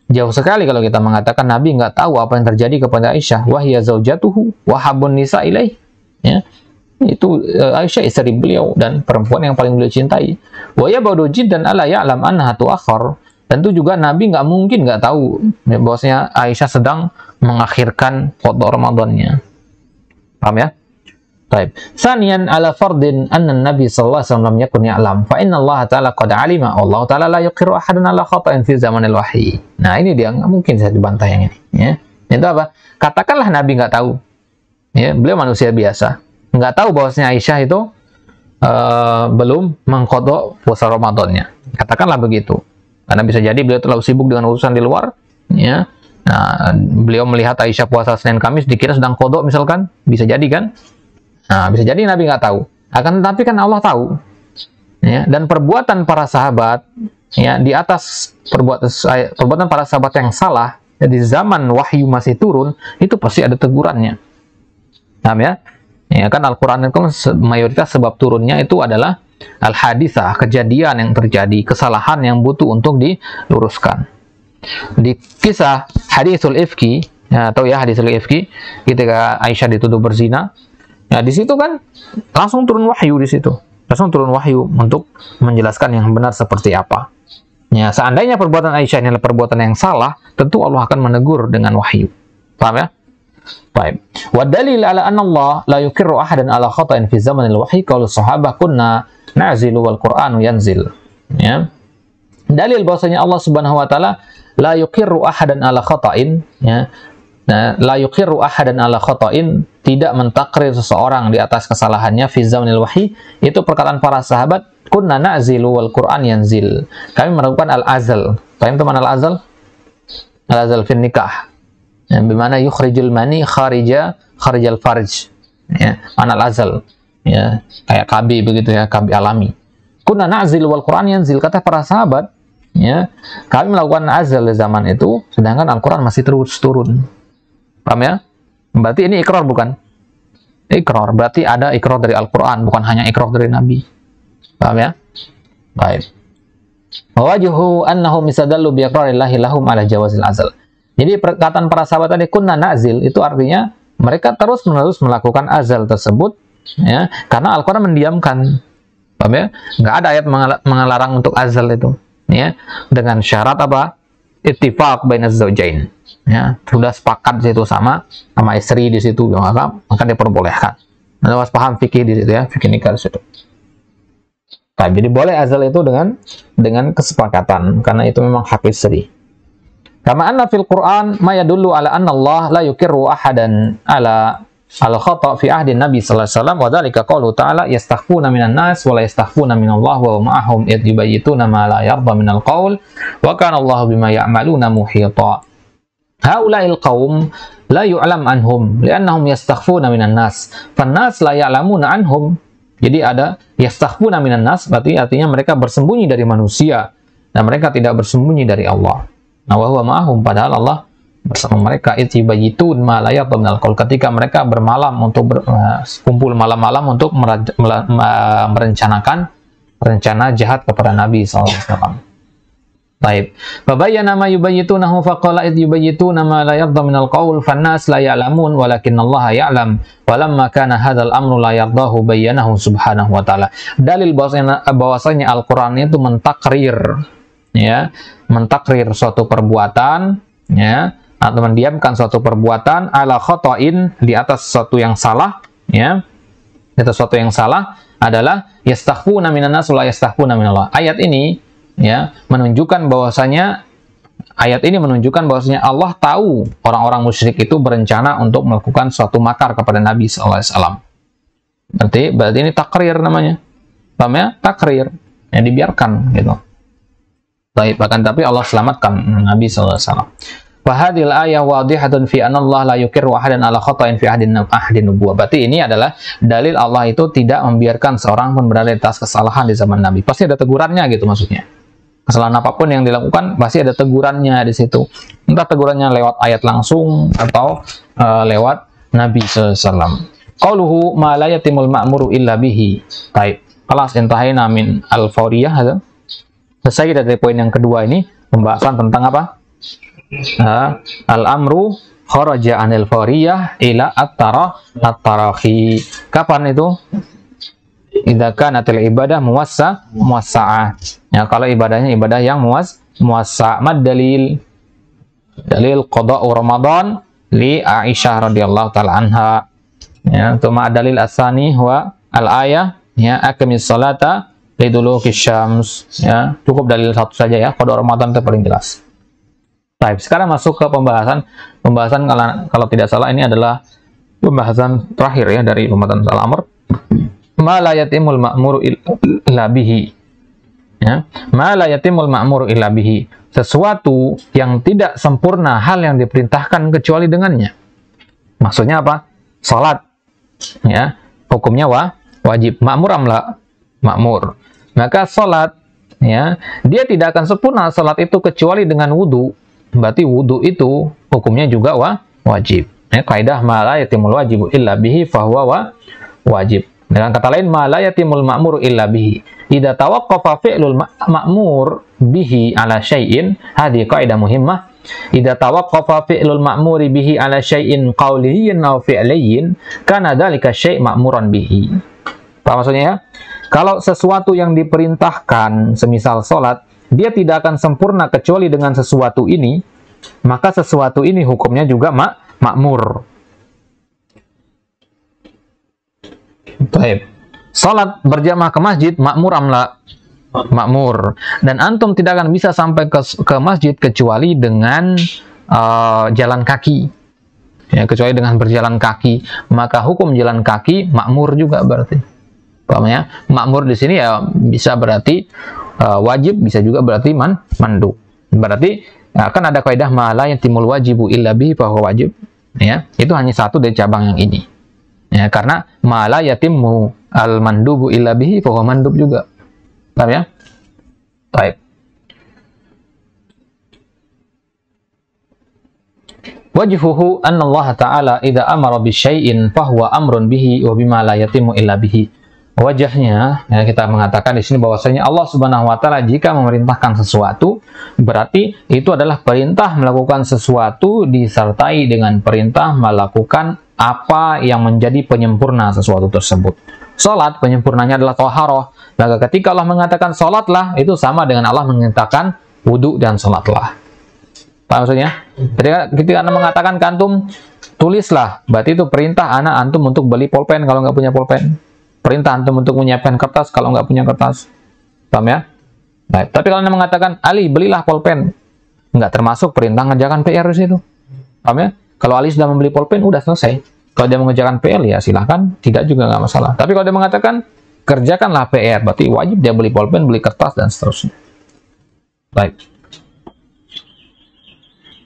Jauh sekali kalau kita mengatakan Nabi nggak tahu apa yang terjadi kepada Aisyah. Wahya zaujatuhu wa habbun nisa ilaih. Ya. Itu Aisyah istri beliau dan perempuan yang paling beliau cintai. Wa yab'udu jiddan ala ya'lam annaha tu'akhkhar. Tentu juga Nabi nggak mungkin nggak tahu bahwasanya Aisyah sedang mengakhirkan qada Ramadannya. Paham ya? Baik. Saniyan ala fardin anna Nabi sallallahu alaihi wasallam lam yakun ya'lam fa inna Allah ta'ala qad alima Allah ta'ala la yuqirru ahadan ala khata'in fi zamanil wahyi. Nah, ini dia nggak mungkin saya dibantah yang ini, ya. Itu apa? Katakanlah Nabi nggak tahu. Ya, beliau manusia biasa. Nggak tahu bahwasanya Aisyah itu belum mengqada puasa Ramadannya. Katakanlah begitu. Karena bisa jadi beliau terlalu sibuk dengan urusan di luar, ya. Nah, beliau melihat Aisyah puasa Senin Kamis dikira sedang qada misalkan, bisa jadi kan? Nah, bisa jadi Nabi nggak tahu. Akan tetapi kan Allah tahu. Ya, dan perbuatan para sahabat, ya, di atas perbuatan para sahabat yang salah, ya, di zaman wahyu masih turun, itu pasti ada tegurannya. Paham ya? Ya kan Al-Quran itu mayoritas sebab turunnya itu adalah al-hadithah, kejadian yang terjadi, kesalahan yang butuh untuk diluruskan. Di kisah hadithul ifki, ya, atau ya hadithul ifki, ketika Aisyah dituduh berzina, ya di situ kan langsung turun wahyu di situ. Langsung turun wahyu untuk menjelaskan yang benar seperti apa. Ya, seandainya perbuatan Aisyah ini adalah perbuatan yang salah, tentu Allah akan menegur dengan wahyu. Paham ya? Baik. Wa dalil ala anna Allah la yuqirru ahadan ala khata'in fi zamanil wahyi qaulu sahabah kunna na'zilu wal Qur'anu yanzil. Ya. Dalil bahwasanya Allah Subhanahu wa taala la yuqirru ahadan ala khata'in, ya. Nah, la yuqirru ahadan ala khata'in, tidak mentakrir seseorang di atas kesalahannya fi zamanil wahyi, itu perkataan para sahabat, kunna na'zilu wal Qur'an yanzil. Kami melakukan al-azal. Paham teman al-azal? Al-azal fi nikah. Ya, bimana yukhrijul mani kharijal farj. Ya, mana al-azal. Ya, kayak KB begitu ya, KB alami. Kunna na'zilu wal Qur'an yanzil, kata para sahabat, ya, kami melakukan azal di zaman itu, sedangkan Al-Qur'an masih terus turun. Paham ya? Berarti ini ikrar bukan? Ikrar. Berarti ada ikrar dari Al-Quran, bukan hanya ikrar dari Nabi. Paham ya? Baik. Wawajuhu annahu misadallu biiqrarillahi lahum ala jawazil azal. Jadi perkataan para sahabat tadi kunna na'zil, itu artinya mereka terus-menerus melakukan azal tersebut, ya, karena Al-Quran mendiamkan. Paham ya? Nggak ada ayat mengelarang untuk azal itu, ya, dengan syarat apa? Ittifaq bainaz zawjain. Ya, sudah sepakat di situ sama istri di situ, maka diperbolehkan. Anda harus paham fikih di situ ya, fikih nikah di situ. Nah, jadi boleh azal itu dengan kesepakatan, karena itu memang hak istri. Kama anna fil Quran ma yadullu ala anna Allah la yuqirru ahadan ala al-khata' fi ahdi Nabi sallallahu alaihi wasallam, wa dzalika qaulu ta'ala yastakhfuna minan nas wa la yastakhfuna minallah wa ma'ahum id yubayyituna ma la yarda minal qaul wa kana Allahu bima ya'maluna muhita. Haula'il qaum la yu'lam anhum li'annahum yastakhfuna minan nas fan-nas la ya'lamuna anhum. Jadi ada yastakhfuna minan nas, berarti artinya mereka bersembunyi dari manusia dan mereka tidak bersembunyi dari Allah. Nah, wa huwa ma'ahum, padahal Allah bersama mereka. Itibayitun ma la yarda minal qaul, ketika mereka bermalam untuk kumpul malam-malam untuk merencanakan rencana jahat kepada Nabi SAW. Baik. Babayana ma yubayyitunahu faqala id yubayyituna ma la yarda minal qaul fannas la ya'lamun walakinallaha ya'lam walamma kana hadzal amru la yardahu bayyanahu subhanahu wa ta'ala. Dalil bahwasanya Al-Qur'an itu mentakrir, ya, mentakrir suatu perbuatan, ya, atau mendiamkan suatu perbuatan ala khata'in, di atas sesuatu yang salah, ya. Di atas sesuatu yang salah adalah yastakhfuna minan nas wa la yastakhfuna minallah. Ayat ini ya, menunjukkan bahwasanya ayat ini menunjukkan bahwasanya Allah tahu orang-orang musyrik itu berencana untuk melakukan suatu makar kepada Nabi SAW. Berarti ini takrir namanya. Paham ya? Takrir. Ya, dibiarkan gitu. Baik, bahkan tapi Allah selamatkan Nabi SAW. Fahadil ayah wadihatun fi anna Allah la yukirru ahadan ala khata'in fi ahdin nubuwah. Berarti ini adalah dalil Allah itu tidak membiarkan seorang pun berada atas kesalahan di zaman Nabi. Pasti ada tegurannya gitu maksudnya. Kesalahan apapun yang dilakukan pasti ada tegurannya di situ. Entah tegurannya lewat ayat langsung atau lewat Nabi SAW. Qauluhu ma la yatimul ma'muru illa bihi. Baik. Kelas intahina min al-fawriyah. Selesai dari poin yang kedua ini pembahasan tentang apa? Al-amru kharaja anil fawriyah ila at-tarahi. Kapan itu? Idza kanatil ibadah muwassa'ah. Ya, kalau ibadahnya ibadah yang muwassa'. Mad dalil qada'u Ramadan li Aisyah radhiyallahu taala anha. Ya, tuma dalil asani wa al-ayah ya aqimis salata liduluki syams. Ya, cukup dalil satu saja ya, qada' Ramadan itu paling jelas. Baik, sekarang masuk ke pembahasan kalau tidak salah ini adalah pembahasan terakhir ya dari pembahasan al-amr. Ma la yatimul ma'muru illa bihi. Ya, ma la yatimul ma'muru illa bihi. Sesuatu yang tidak sempurna hal yang diperintahkan kecuali dengannya. Maksudnya apa? Salat. Ya, hukumnya wajib. Ma'mur amla? Ma'mur. Maka salat ya, dia tidak akan sempurna salat itu kecuali dengan wudu. Berarti wudu itu hukumnya juga wajib. Ya, kaidah ma la yatimul wajibu illa bihi fahuwa wajib. Dengan kata lain, ma la yatimul ma'muru illa bihi. Idza tawaqqafa fi'lul ma'mur bihi ala syai'in, hadhihi qaidah muhimmah. Idza tawaqqafa fi'lul ma'muri bihi ala syai'in qawliyyin aw fi'liyyin, kana dzalika syai' ma'muran bihi. Apa maksudnya ya? Kalau sesuatu yang diperintahkan, semisal salat, dia tidak akan sempurna kecuali dengan sesuatu ini, maka sesuatu ini hukumnya juga makmur. Baik. Salat berjamaah ke masjid makmur amla? Makmur. Dan antum tidak akan bisa sampai ke masjid kecuali dengan jalan kaki. Ya, kecuali dengan berjalan kaki, maka hukum jalan kaki makmur juga berarti. Paham ya? Makmur di sini ya bisa berarti wajib, bisa juga berarti mandub. Berarti kan ada kaidah ma la yatimul wajibu illa bihi fa huwa wajib. Ya, itu hanya satu dari cabang yang ini. Ya, karena ma la yatimmu al mandubu illa bihi fa huwa mandub juga. Paham ya? Baik. Wajhuhu anna Allah Ta'ala idza amara bi syai'in fa huwa amrun bihi wa bima la yatimmu illa bihi. Wajahnya ya, kita mengatakan di sini bahwasanya Allah Subhanahu wa taala jika memerintahkan sesuatu berarti itu adalah perintah melakukan sesuatu disertai dengan perintah melakukan apa yang menjadi penyempurna sesuatu tersebut. Salat penyempurnanya adalah thaharah. Maka ketika Allah mengatakan salatlah, itu sama dengan Allah mengatakan wudu dan salatlah. Paham maksudnya? Ketika Anda mengatakan kantum tulislah, berarti itu perintah antum untuk beli pulpen kalau nggak punya pulpen. Perintah antum untuk menyiapkan kertas kalau nggak punya kertas. Paham ya? Baik. Tapi kalau Anda mengatakan Ali belilah pulpen, nggak termasuk perintah ngerjakan PR di situ. Paham ya? Kalau Ali sudah membeli pulpen, udah selesai. Kalau dia mengerjakan PR, ya silahkan, tidak juga nggak masalah. Tapi kalau dia mengatakan, kerjakanlah PR, berarti wajib dia beli pulpen, beli kertas, dan seterusnya. Baik.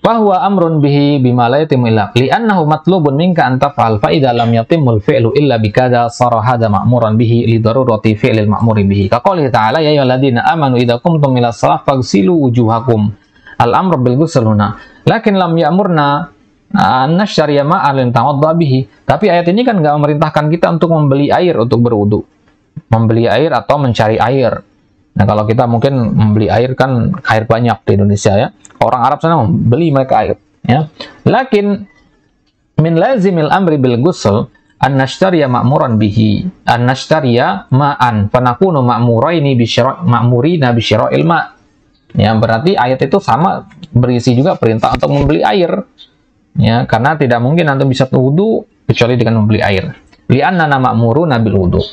Bahwa amrun bihi bima la yatimmu illa li'annahu matlubun minka an taf'al fa idza lam yatimul fi'lu illa bikadza sara hadza ma'muran bihi li darurati fi'lil ma'muri bihi. Kaqouli ta'ala ya ayyuhalladzina amanu idza qumtum ila shalah faghsilu wujuhakum. Al-amru bil ghusl huna. Lakin lam ya'murna an-nashtariya ma'an tawadda bihi. Tapi ayat ini kan nggak memerintahkan kita untuk membeli air untuk berwudu. Membeli air atau mencari air. Nah, kalau kita mungkin membeli air kan air banyak di Indonesia ya. Orang Arab sana membeli mereka air ya. Lakin min lazimil amri bil ghusl an-nashtariya ma'muran bihi. An-nashtariya ma'an fanakunu ma'muraini bi syara' ma'murina bi syara'il ma'. Ya, berarti ayat itu sama berisi juga perintah untuk membeli air. Ya, karena tidak mungkin antum bisa wudu kecuali dengan membeli air. Li'annana ma'muruna bil wudu.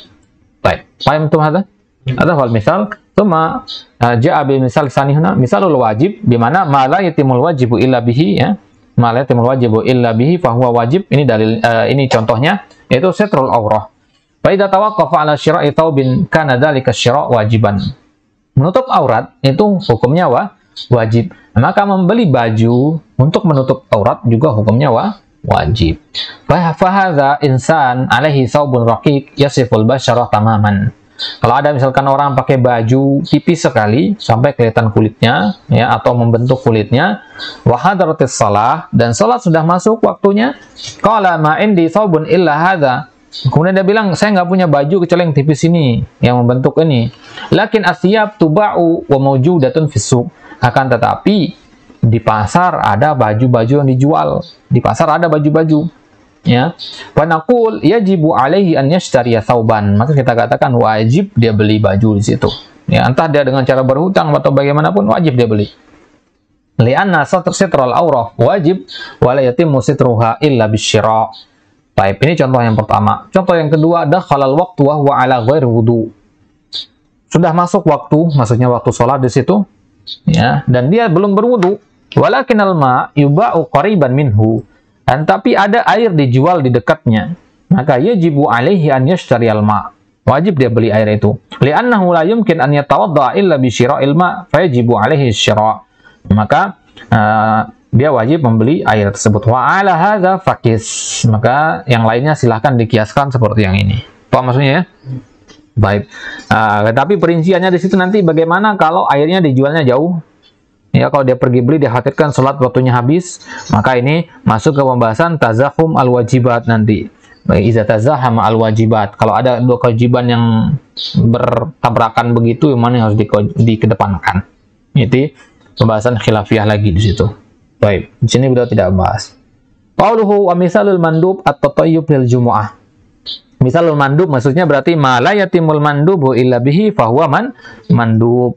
Baik, paham tuh ada? Atau hal misal, summa ja'a bi misal sanihuna, misalul wajib, di mana ma la yatimul wajibu illa bihi, ya. Ma la yatimul wajibu illa bihi fa huwa wajib. Ini dalil, ini contohnya, yaitu sitrul aurah. Fa idza tawaqqafa ala syira'i thawbin kana dzalika syira' wajiban. Menutup aurat itu hukumnya wajib. Maka membeli baju untuk menutup aurat juga hukumnya wajib. Fahadha insan alaihi saubun raqiq yasiful basyarah tamaman. Kalau ada misalkan orang pakai baju tipis sekali sampai kelihatan kulitnya, ya, atau membentuk kulitnya, wa hadratis shalah, dan salat sudah masuk waktunya, qala ma indi saubun illa hadza. Kemudian dia bilang, saya nggak punya baju kecuali yang tipis ini, yang membentuk ini. Lakin asyab tuba'u wa mawjudatun fis suq. Akan tetapi di pasar ada baju-baju yang dijual. Di pasar ada baju-baju. Ya. Wa naqul yajibu alaihi an yashtariya thawban. Maka kita katakan wajib dia beli baju di situ. Ya, entah dia dengan cara berhutang atau bagaimanapun wajib dia beli. Li'anna sitral aurah wajib wa la yatimmu sitruha illa bisyira'. Baik, ini contoh yang pertama. Contoh yang kedua, dakhalal waqtu wa huwa ala ghairi wudu. Sudah masuk waktu, maksudnya waktu sholat di situ. Ya, dan dia belum berwudu, walakinal ma yuba'u qariban minhu, dan tapi ada air dijual di dekatnya, maka yajibu alaihi an yashtariyal ma, wajib dia beli air itu, li'annahu la yumkin an yatawadda illa bi syira'il ma, fayajibu alaihi syira', maka dia wajib membeli air tersebut. Wa ala hadza faqis, maka yang lainnya silahkan dikiaskan seperti yang ini. Paham maksudnya ya? Baik, tapi perinciannya di situ nanti bagaimana kalau airnya dijualnya jauh. Ya, kalau dia pergi beli, dia khawatirkan sholat waktunya habis, maka ini masuk ke pembahasan tazahum al-wajibat nanti. Iza tazahama al-wajibat. Kalau ada dua kewajiban yang bertabrakan begitu, yang mana yang harus dikedepankan. Itu pembahasan khilafiyah lagi di situ. Baik, di sini beliau tidak membahas. Qauluhu wa misalul mandub at-tatayyub lil jumu'ah. Misalul mandub maksudnya berarti ma la yatimul mandubu illa bihi fahuwa mandub.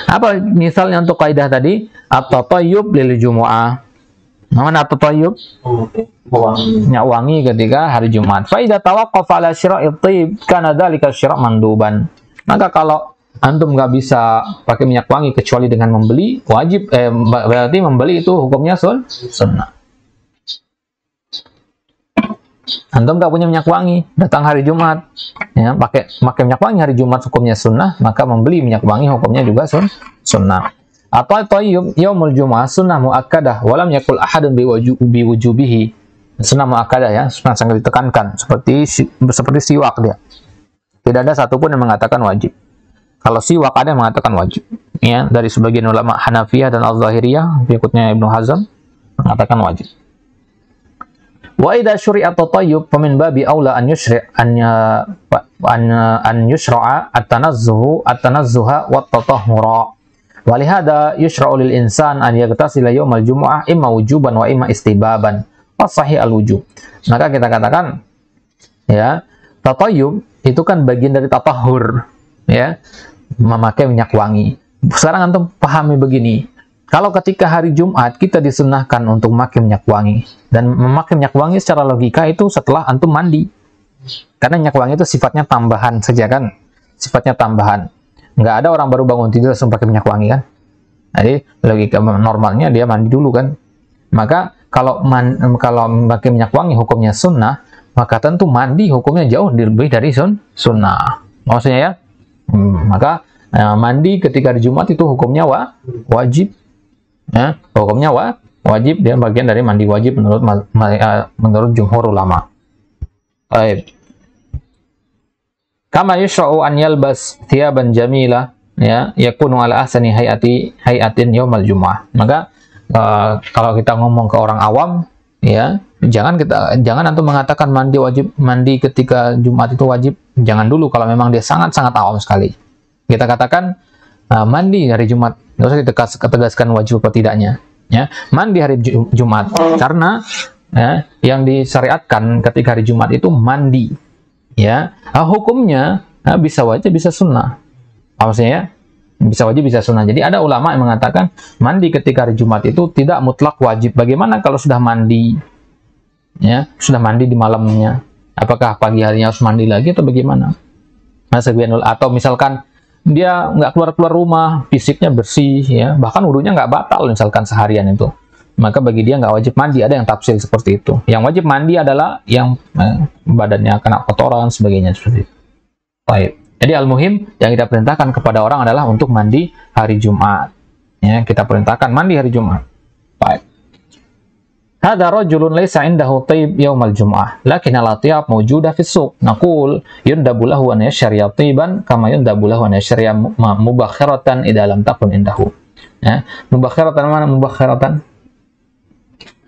Apa misalnya untuk kaidah tadi? At-tatayyub lil jumu'ah. Mana at-tatayyub? Wangi ketika hari Jumat. Fa idza tawaqqafa ala syira'it thib kana dzalika syira' manduban. Maka kalau antum nggak bisa pakai minyak wangi kecuali dengan membeli, wajib berarti membeli itu hukumnya sunnah. Antum nggak punya minyak wangi, datang hari Jumat, ya, pakai minyak wangi hari Jumat hukumnya sunnah, maka membeli minyak wangi hukumnya juga sunnah. Atau yaumul Jum'ah sunnah muakkadah, walam yakul ahadun bi wujubihi. Sunnah muakkadah, ya, sunnah sangat ditekankan, seperti siwak dia. Tidak ada satupun yang mengatakan wajib. Kalau siwak ada yang mengatakan wajib, ya, dari sebagian ulama Hanafiyah dan Al-Zahiriyah, berikutnya Ibnu Hazm mengatakan wajib. Wa idza syuri'a at-tatayyub famin babi aula an yushri' an yushra'a at-tanazzuha wa at-tatahhura. Wa lihada yushra'u lil insan an yaghtasila yaumal jumu'ah imma wujuban wa imma istibaban. Wa sahih al-wujub. Maka kita katakan, ya, tatayyub itu kan bagian dari tatahhur, ya, memakai minyak wangi. Sekarang antum pahami begini. Kalau ketika hari Jumat kita disunahkan untuk memakai minyak wangi, dan memakai minyak wangi secara logika itu setelah antum mandi, karena minyak wangi itu sifatnya tambahan saja kan, sifatnya tambahan. Nggak ada orang baru bangun tidur langsung pakai minyak wangi kan. Jadi logika normalnya dia mandi dulu kan. Maka kalau memakai minyak wangi hukumnya sunnah, maka tentu mandi hukumnya jauh lebih dari sunnah. Maksudnya ya, maka mandi ketika hari Jumat itu hukumnya wajib. Ya, hukumnya wajib, dia bagian dari mandi wajib menurut jumhur ulama. Baik. Kama yushra'u an yalbas thiyaban jamila, ya, yakunu ala ahsani hayatin yaumal jumu'ah. Maka kalau kita ngomong ke orang awam, ya, jangan antum mengatakan mandi ketika Jumat itu wajib. Jangan dulu kalau memang dia sangat-sangat awam sekali. Kita katakan mandi hari Jumat. Nggak usah ditegaskan wajib atau tidaknya, ya, mandi hari Jumat, karena, ya, yang disyariatkan ketika hari Jumat itu mandi, ya, hukumnya bisa wajib bisa sunnah, maksudnya ya, bisa wajib bisa sunnah. Jadi ada ulama yang mengatakan mandi ketika hari Jumat itu tidak mutlak wajib. Bagaimana kalau sudah mandi, ya, sudah mandi di malamnya, apakah pagi harinya harus mandi lagi atau bagaimana? Nah, atau misalkan dia nggak keluar rumah, fisiknya bersih, ya, bahkan wudunya nggak batal misalkan seharian itu, maka bagi dia nggak wajib mandi. Ada yang tafsir seperti itu. Yang wajib mandi adalah yang badannya kena kotoran sebagainya seperti itu. Baik. Jadi al-muhim yang kita perintahkan kepada orang adalah untuk mandi hari Jumat. Ya, kita perintahkan mandi hari Jumat. Baik. Hada rajulun laysa indahu tayyib yaumal jum'ah, lakin al-atyab mawjudah fi suq. Naqul yundabu lahu an yashriya tayyiban kama yundabu lahu an yashriya mubakhiratan idza lam takun indahu. Ya, mubakhiratan mana mubakhiratan?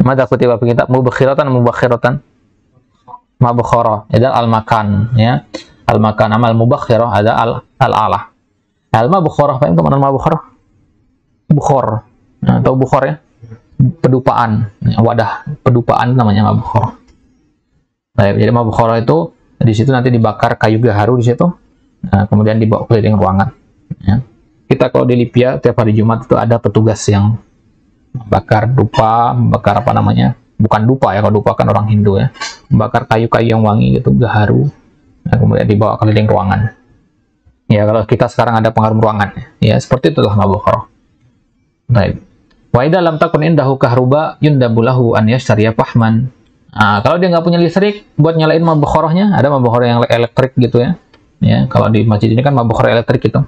Mada kutiba fi kitab mubakhiratan mabukhara, ida al-makan, ya. Al-makan, amal mubakhirah ada al-alah. Al-mabukhara, apa itu mana mabukhara? Bukhor, atau bukhor, ya. Pedupaan, wadah pedupaan namanya mabukhara. Baik, jadi mabukhara itu di situ nanti dibakar kayu gaharu di situ. Nah, kemudian dibawa keliling ruangan. Ya. Kita kalau di Libya tiap hari Jumat itu ada petugas yang membakar dupa, membakar apa namanya? Bukan dupa ya, kalau dupa kan orang Hindu ya. Membakar kayu-kayu yang wangi gitu, gaharu. Nah, kemudian dibawa keliling ruangan. Ya, kalau kita sekarang ada pengharum ruangan, ya seperti itulah mabukhara. Baik. Wa idza lam takun indahu kahruba yundabu lahu an yashtariya fahman. Nah, kalau dia nggak punya listrik buat nyalain mabukharahnya, ada mabukharah yang elektrik gitu ya. Ya, kalau di masjid ini kan mabukharah elektrik gitu.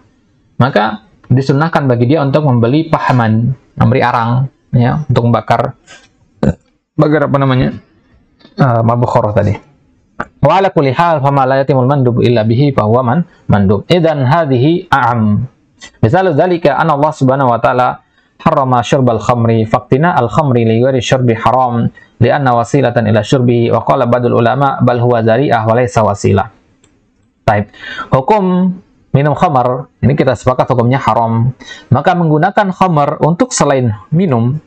Maka disunahkan bagi dia untuk membeli pahman, memberi arang ya untuk membakar apa namanya? Mabukharah tadi. Wa ala kulli hal fama la yatimul mandub illa bihi fa huwa mandub. Idzan hadhihi a'am. Misal dzalika anna Allah Subhanahu wa taala harrama syurbal khamri faqtina al khamri li ghairi syurbi haram li'anna wasilatan ila syurbi wa qala badul ulama bal huwa zari'ah wa laysa wasilah. Baik. Hukum minum khamar ini kita sepakat hukumnya haram. Maka menggunakan khamar untuk selain minum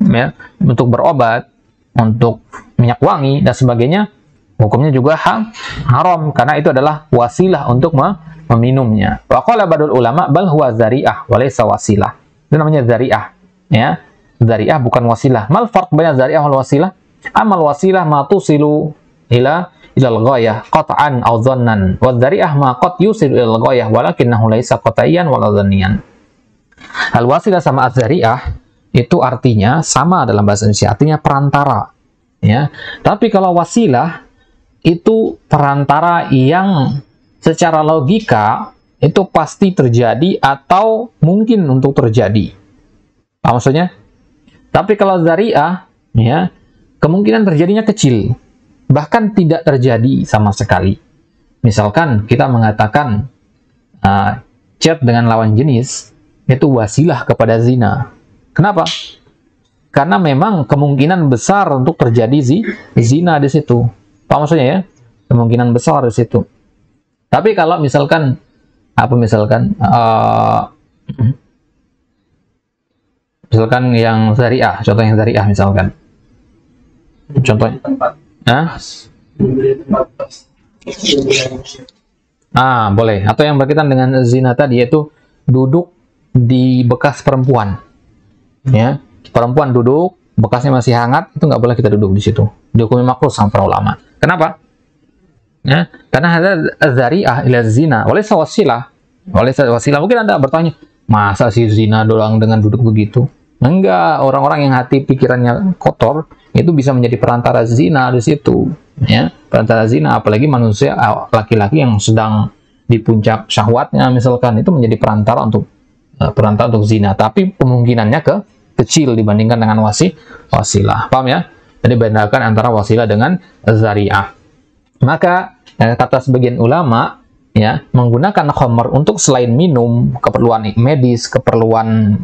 ya, untuk berobat, untuk minyak wangi dan sebagainya, hukumnya juga haram karena itu adalah wasilah untuk meminumnya. Wa qala badul ulama bal huwa zari'ah wa laysa wasilah. Itu namanya zari'ah, ya. Zari'ah bukan wasilah. Mal farq baina zari'ah wal wasilah? Amal wasilah ma tusilu ilal ghayah qat'an aw dhannan. Wa zari'ah ma qad yusilu ilal ghayah walakinnahu laysa qat'iyan wala dhanniyan. Al wasilah sama az-zari'ah itu artinya sama dalam bahasa Indonesia, artinya perantara, ya. Tapi kalau wasilah itu perantara yang secara logika itu pasti terjadi atau mungkin untuk terjadi. Apa maksudnya? Tapi kalau zari'ah, ya, kemungkinan terjadinya kecil, bahkan tidak terjadi sama sekali. Misalkan kita mengatakan chat dengan lawan jenis itu wasilah kepada zina. Kenapa? Karena memang kemungkinan besar untuk terjadi zina di situ. Apa maksudnya ya? Kemungkinan besar di situ. Tapi kalau misalkan misalkan yang zari'ah, contoh yang zari'ah misalkan. Contohnya. Boleh. Atau yang berkaitan dengan zina tadi yaitu duduk di bekas perempuan. Ya, perempuan duduk, bekasnya masih hangat, itu nggak boleh kita duduk di situ. Dihukumi makruh sama para ulama. Kenapa? Ya, karena ada zari'ah ila zina, walaysa wasilah. Walaysa wasilah. Mungkin Anda bertanya, masa sih zina doang dengan duduk begitu? Enggak, orang-orang yang hati pikirannya kotor itu bisa menjadi perantara zina di situ. Ya, perantara zina, apalagi manusia laki-laki yang sedang di puncak syahwatnya misalkan, itu menjadi perantara untuk zina, tapi kemungkinannya kecil dibandingkan dengan wasilah. Paham ya? Jadi bedakan antara wasilah dengan zari'ah. Maka kata sebagian ulama ya, menggunakan khamar untuk selain minum, keperluan medis, keperluan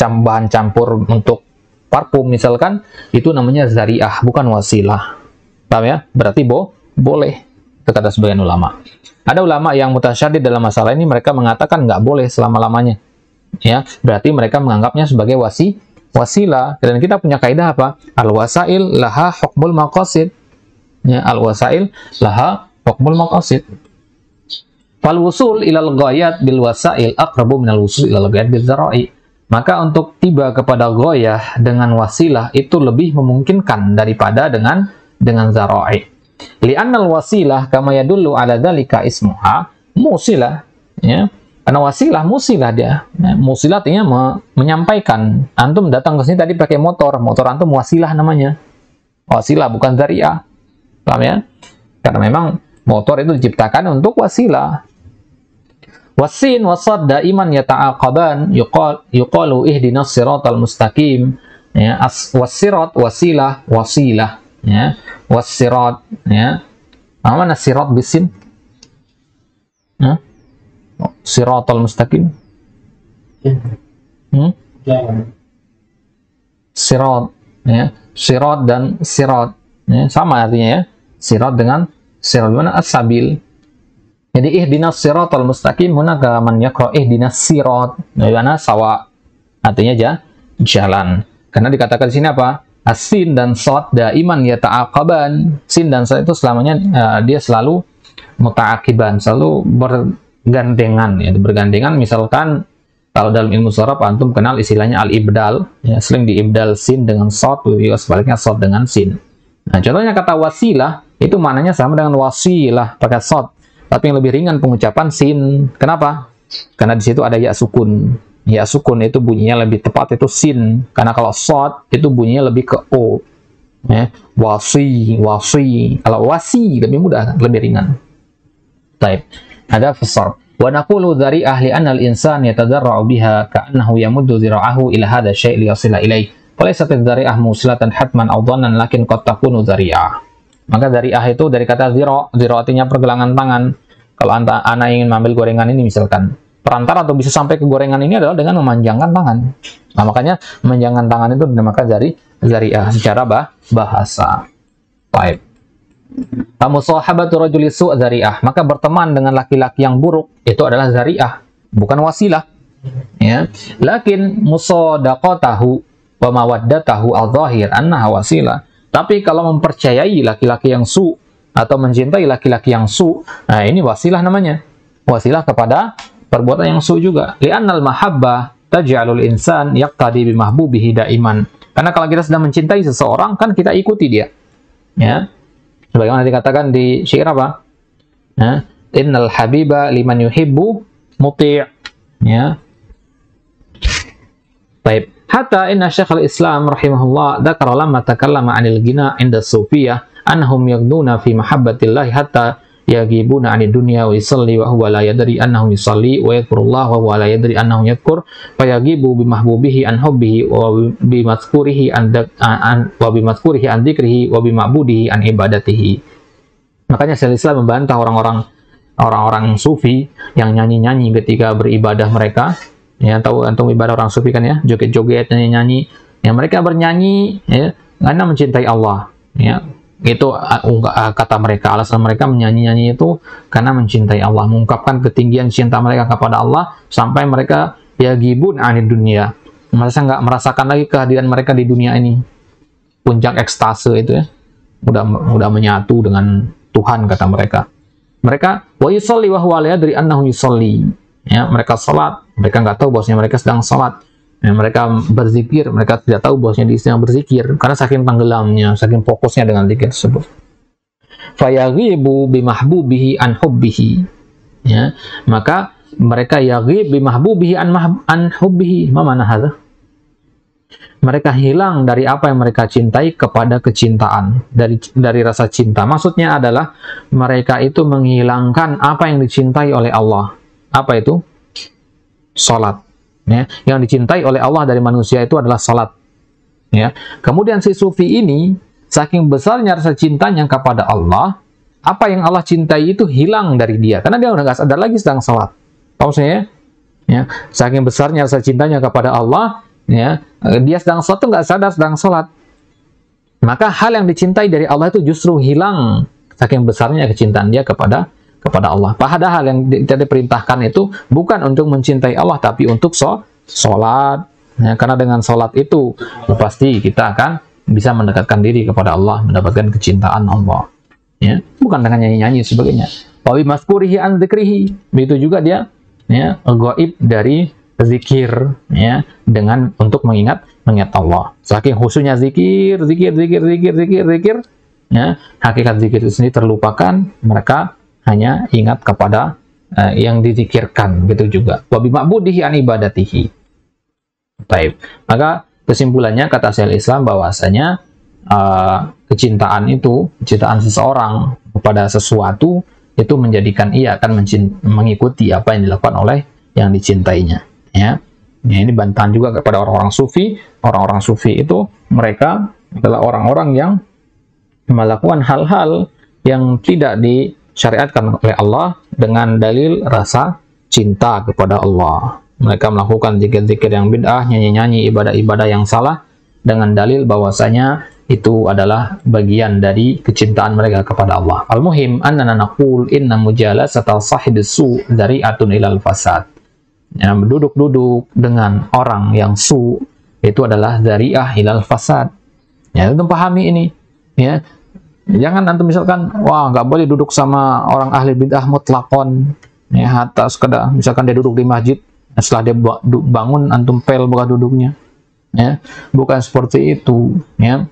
bahan campur untuk parfum misalkan, itu namanya zari'ah, bukan wasilah. Paham ya? Berarti boleh. Itu kata sebagian ulama. Ada ulama yang mutasyadid dalam masalah ini, mereka mengatakan nggak boleh selama-lamanya. Ya, berarti mereka menganggapnya sebagai wasilah. Dan kita punya kaidah apa? Al-wasail laha hukmul maqasid. Ya, al-wasail laha hukmul maqasid. Fal wusul ilal ghayat bil wasail aqrabu minal wusul ilal ghayat bil zara'i. Maka untuk tiba kepada ghayah dengan wasilah itu lebih memungkinkan daripada dengan zara'i. Li'annal wasilah kama yadullu ala dzalika ismuha musilah, ya. Karena wasilah, musilah dia. Musilah artinya menyampaikan. Antum datang ke sini tadi pakai motor antum wasilah namanya. Wasilah bukan dzari'ah. Paham ya? Karena memang motor itu diciptakan untuk wasilah. Wasin wasad daiman yata'aqaban yuqalu ihdinas siratal mustaqim. Ya, wasirat wasilah wasilah ya. Wasirat ya. Mana sirat bisin? Ya. Siratal mustaqim. Sirat ya. Sirat dan sirat ya. Sama artinya ya. Sirat dengan sirat, mana as-sabil. Jadi ihdinas siratal mustaqim hunaka man yaqra ihdinas sirat. Mana sawa. Artinya jalan. Karena dikatakan di sini apa? As-sin dan shad daiman yata'aqaban. Sin dan shad itu selamanya dia selalu muta'aqiban, selalu bergandengan ya, bergandengan. Misalkan kalau dalam ilmu sharaf antum kenal istilahnya al-ibdal ya, sering diibdal sin dengan shad, juga sebaliknya shad dengan sin. Nah, contohnya kata wasilah itu maknanya sama dengan wasilah pakai shad, tapi yang lebih ringan pengucapan sin. Kenapa? Karena di situ ada ya sukun. Ya sukun itu bunyinya lebih tepat itu sin, karena kalau shad itu bunyinya lebih ke o. Ya, wasi. Kalau wasi lebih mudah, lebih ringan. Baik. Ada fasar. Wa naqulu dzari'ah li anna al-insan yatadarra'u biha ka'annahu yamuddu dzira'ahu ila hadha syai' li yasila ilaih. Falaysat dzari'ah musilatan hatman aw dhannan lakin qad takunu dzari'ah. Maka dzari'ah itu dari kata dzira', dzira' artinya pergelangan tangan. Kalau ana ingin mengambil gorengan ini misalkan, perantara atau bisa sampai ke gorengan ini adalah dengan memanjangkan tangan. Nah, makanya memanjangkan tangan itu dinamakan dzari'ah secara bahasa. Baik. Kamu sahabatu rajuli su' dzari'ah. Maka berteman dengan laki-laki yang buruk itu adalah dzari'ah, bukan wasilah. Ya. Lakin musadaqatahu wa mawaddatahu al-zahir annaha wasilah. Tapi kalau mempercayai laki-laki yang su' atau mencintai laki-laki yang su', nah ini wasilah namanya. Wasilah kepada perbuatan yang su juga. Li'annal mahabbah taj'alul insan yaqtadi bimahbubihi daiman. Karena kalau kita sedang mencintai seseorang kan kita ikuti dia. Ya. Sebagaimana dikatakan di syair apa? Ya. Innal habiba liman yuhibbu muti'. Ya. Baik. Hatta inna Syekhul Islam rahimahullah dzakara lamma takallama 'anil ghina 'inda sufiyah annahum yaghduna fi mahabbatillah hatta yagibuna 'anid dunya wa yusalli wa huwa la yadri annahu yusalli wa yadhkurullah wa huwa la yadri annahu yadhkur fa yagibu bi mahbubihi an hubbihi wa bi mazkurihi an dzikrihi wa bi ma'budihi an ibadatihi. Makanya Syaikhul Islam membantah orang-orang sufi yang nyanyi-nyanyi ketika beribadah mereka. Ya, tahu antum ibadah orang sufi kan ya, joget-joget, nyanyi-nyanyi. Ya, mereka bernyanyi ya karena mencintai Allah, ya. Itu kata mereka, alasan mereka menyanyi-nyanyi itu karena mencintai Allah, mengungkapkan ketinggian cinta mereka kepada Allah sampai mereka yagibun anid dunia, merasa nggak merasakan lagi kehadiran mereka di dunia ini, puncak ekstase itu ya, udah menyatu dengan Tuhan kata mereka. Mereka wa yusalli wa huwa la yadri annahu yusalli, ya, mereka salat, mereka nggak tahu bahwasanya mereka sedang salat. Ya, mereka berzikir, mereka tidak tahu bahwasanya dia sedang berzikir karena saking tenggelamnya, saking fokusnya dengan zikir tersebut. Fayaghibu bimahbubihi an hubbihi. Ya, maka mereka yaghib bimahbubihi an hubbihi. Ma mana hadza? Mereka hilang dari apa yang mereka cintai kepada kecintaan, dari rasa cinta. Maksudnya adalah mereka itu menghilangkan apa yang dicintai oleh Allah. Apa itu? Salat. Ya, yang dicintai oleh Allah dari manusia itu adalah salat. Ya. Kemudian si sufi ini saking besarnya rasa cintanya kepada Allah, apa yang Allah cintai itu hilang dari dia karena dia udah nggak sadar lagi sedang salat. Tahu saya? Ya, saking besarnya rasa cintanya kepada Allah, ya, dia sedang salat tuh nggak sadar sedang salat. Maka hal yang dicintai dari Allah itu justru hilang saking besarnya kecintaan dia kepada Allah. Padahal yang kita diperintahkan itu bukan untuk mencintai Allah, tapi untuk sholat. Ya, karena dengan sholat itu pasti kita akan bisa mendekatkan diri kepada Allah, mendapatkan kecintaan Allah. Ya, bukan dengan nyanyi-nyanyi sebagainya. Wabi maskurihi an dzikrihi. Begitu juga dia ya, gaib dari zikir ya, dengan untuk mengingat Allah. Saking khusyuknya zikir ya, hakikat zikir itu sendiri terlupakan, mereka hanya ingat kepada yang dizikirkan, gitu juga. Wa bi ma'budihi an ibadatihi. Baik. Maka kesimpulannya kata Syekhul Islam bahwasanya kecintaan seseorang kepada sesuatu itu menjadikan ia akan mengikuti apa yang dilakukan oleh yang dicintainya, ya. Ini bantahan juga kepada orang-orang sufi. Orang-orang sufi itu mereka adalah orang-orang yang melakukan hal-hal yang tidak disyariatkan oleh Allah dengan dalil rasa cinta kepada Allah. Mereka melakukan zikir-zikir yang bid'ah, nyanyi-nyanyi ibadah-ibadah yang salah dengan dalil bahwasanya itu adalah bagian dari kecintaan mereka kepada Allah. Al-muhim annana naqul inna mujalasata sahibis su' dzari'atun ilal fasad. Ya, duduk-duduk dengan orang yang su itu adalah dzari'ah ilal fasad. Ya, antum pahami ini, ya. Jangan antum misalkan, wah nggak boleh duduk sama orang ahli bid'ah mutlakon, ya, hatta sekedar misalkan dia duduk di masjid, setelah dia bangun antum pel buka duduknya, ya. Bukan seperti itu, ya.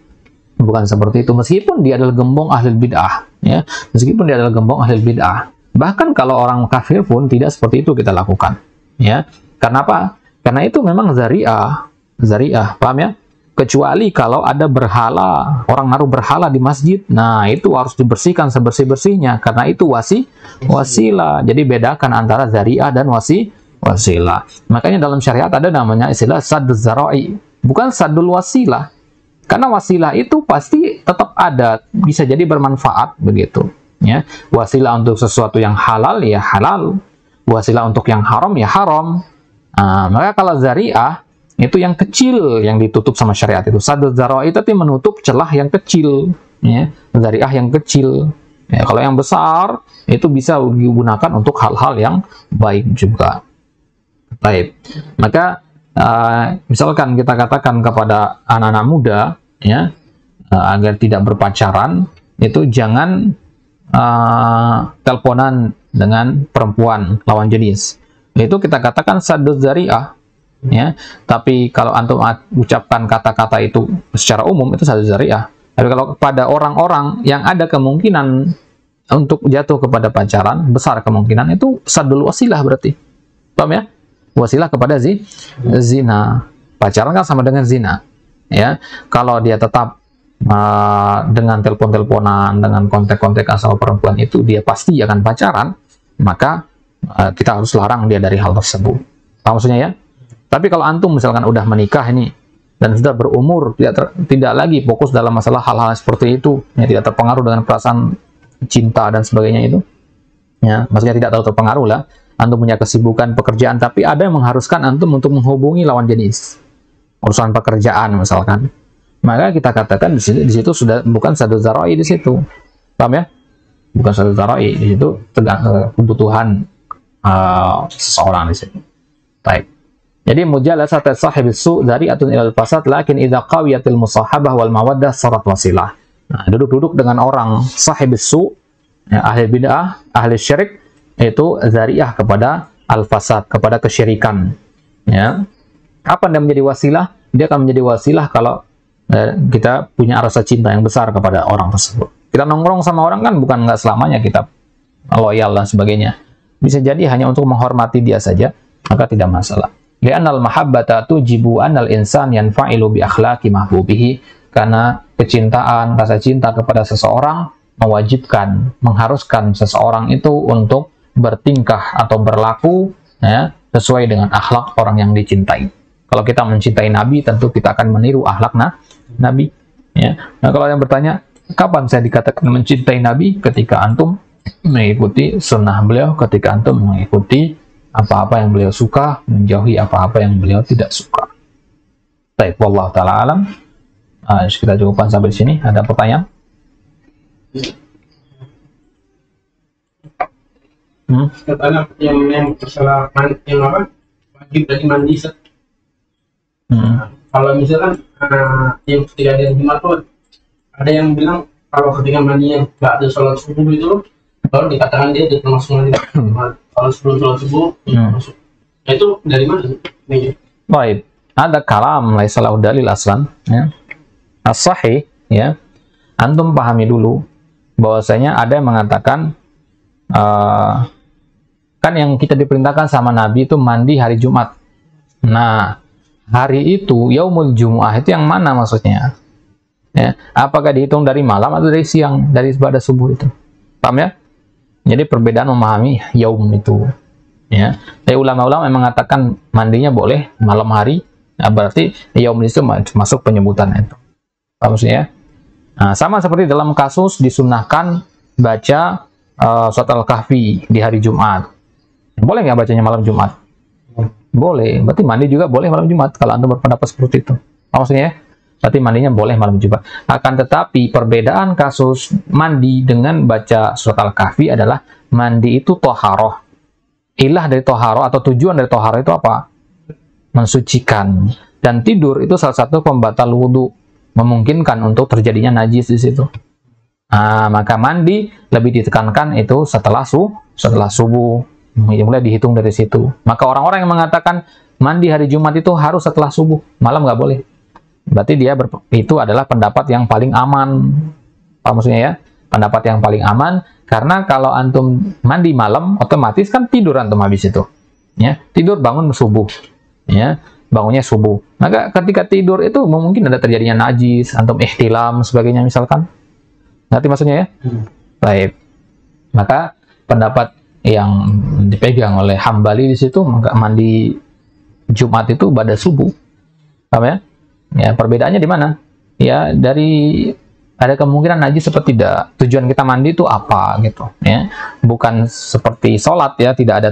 Bukan seperti itu, meskipun dia adalah gembong ahli bid'ah, ya. Meskipun dia adalah gembong ahli bid'ah, bahkan kalau orang kafir pun tidak seperti itu kita lakukan, ya. Karena apa? Karena itu memang zari'ah, paham ya? Kecuali kalau ada berhala, orang naruh berhala di masjid, nah itu harus dibersihkan sebersih-bersihnya, karena itu wasilah. Jadi bedakan antara zari'ah dan wasilah. Makanya dalam syariat ada namanya istilah sadduz zara'i, bukan saddul wasilah. Karena wasilah itu pasti tetap ada, bisa jadi bermanfaat begitu, ya. Wasilah untuk sesuatu yang halal ya halal, wasilah untuk yang haram ya haram. Nah, maka kalau zari'ah itu yang kecil yang ditutup sama syariat, itu sadduz zara'i itu menutup celah yang kecil, ya. Zari'ah yang kecil, ya. Kalau yang besar itu bisa digunakan untuk hal-hal yang baik juga. Baik. Maka misalkan kita katakan kepada anak-anak muda, ya, agar tidak berpacaran, itu jangan teleponan dengan perempuan lawan jenis. Itu kita katakan sadduz zari'ah, ya. Tapi kalau antum ucapkan kata-kata itu secara umum itu sadduz zari'ah. Tapi kalau pada orang-orang yang ada kemungkinan untuk jatuh kepada pacaran, besar kemungkinan itu saddul wasilah berarti. Paham ya? Wasilah kepada zina. Pacaran kan sama dengan zina, ya. Kalau dia tetap dengan telepon-teleponan, dengan kontak-kontakan sama perempuan itu, dia pasti akan pacaran, maka kita harus larang dia dari hal tersebut. Paham maksudnya ya? Tapi kalau antum misalkan udah menikah ini dan sudah berumur, tidak lagi fokus dalam masalah hal-hal seperti itu, ya, tidak terpengaruh dengan perasaan cinta dan sebagainya itu, ya, maksudnya tidak terlalu terpengaruh lah. Antum punya kesibukan pekerjaan, tapi ada yang mengharuskan antum untuk menghubungi lawan jenis, urusan pekerjaan misalkan, maka kita katakan di situ sudah bukan sadduz zara'i di situ. Paham ya? Bukan sadduz zara'i di situ, kebutuhan seseorang di situ. Baik. Jadi mujalasat sahibis su' dzari'atun ilal fasad, lakin idza qawiyatil musahabah wal mawaddah sarat wasilah. Nah, duduk-duduk dengan orang sahibis su', ya, ahli bid'ah, ahli syirik, itu zari'ah kepada al-fasad, kepada kesyirikan, ya. Kapan dia menjadi wasilah? Dia akan menjadi wasilah kalau kita punya rasa cinta yang besar kepada orang tersebut. Kita nongkrong sama orang kan bukan nggak selamanya kita loyal dan sebagainya. Bisa jadi hanya untuk menghormati dia saja, maka tidak masalah. Li'annal mahabbata tujibu annal insan yanfa'ilu bi akhlaqi mahbubihi, karena kecintaan, rasa cinta kepada seseorang mewajibkan, mengharuskan seseorang itu untuk bertingkah atau berlaku, ya, sesuai dengan akhlak orang yang dicintai. Kalau kita mencintai Nabi, tentu kita akan meniru akhlak Nabi, ya. Nah, kalau yang bertanya, kapan saya dikatakan mencintai Nabi? Ketika antum mengikuti sunnah beliau, ketika antum mengikuti apa-apa yang beliau suka, menjauhi apa-apa yang beliau tidak suka. Baik, wallahu ta'ala alam. Kita cukupkan sampai di sini. Ada pertanyaan? Katanya yang masalah yang apa, wajib dari mandi. Kalau misalkan yang ketika dia Jumat tuh ada yang bilang kalau ketika mandinya nggak ada sholat subuh itu baru dikatakan dia termasuk mandi. Kalau sebelum sholat subuh masuk. Nah, itu dari mana sih? Baik, ada kalam laisalahu dalil aslan, ya. As-sahih, ya. Antum pahami dulu bahwasanya ada yang mengatakan Kan yang kita diperintahkan sama Nabi itu mandi hari Jumat. Nah, hari itu yaumul Jumu'ah itu yang mana maksudnya? Ya, apakah dihitung dari malam atau dari siang, dari ibadah subuh itu? Paham ya? Jadi perbedaan memahami yaum itu. Ya, tapi ulama-ulama yang mengatakan mandinya boleh malam hari, nah berarti yaum itu masuk penyebutan itu. Paham maksudnya? Nah, sama seperti dalam kasus disunahkan baca surat Al-Kahfi di hari Jumat. Boleh nggak bacanya malam Jumat? Boleh. Berarti mandi juga boleh malam Jumat kalau antum berpendapat seperti itu. Maksudnya, berarti mandinya boleh malam Jumat. Akan tetapi perbedaan kasus mandi dengan baca surat Al-Kahfi adalah mandi itu toharoh. Ilah dari toharoh atau tujuan dari toharoh itu apa? Mensucikan. Dan tidur itu salah satu pembatal wudhu, memungkinkan untuk terjadinya najis di situ. Nah, maka mandi lebih ditekankan itu setelah subuh. Mulai dihitung dari situ. Maka orang-orang yang mengatakan mandi hari Jumat itu harus setelah subuh, malam nggak boleh. Berarti dia itu adalah pendapat yang paling aman. Apa maksudnya ya? Pendapat yang paling aman, karena kalau antum mandi malam, otomatis kan tidur antum habis itu. Ya, tidur bangun subuh. Ya, bangunnya subuh. Maka ketika tidur itu mungkin ada terjadinya najis, antum ihtilam sebagainya misalkan. Ngerti maksudnya ya? Baik. Maka pendapat yang dipegang oleh Hambali di situ, maka mandi Jumat itu pada subuh. Paham ya? Ya, perbedaannya di mana? Ya, dari ada kemungkinan najis seperti tidak. Tujuan kita mandi itu apa gitu, ya. Bukan seperti sholat ya, tidak ada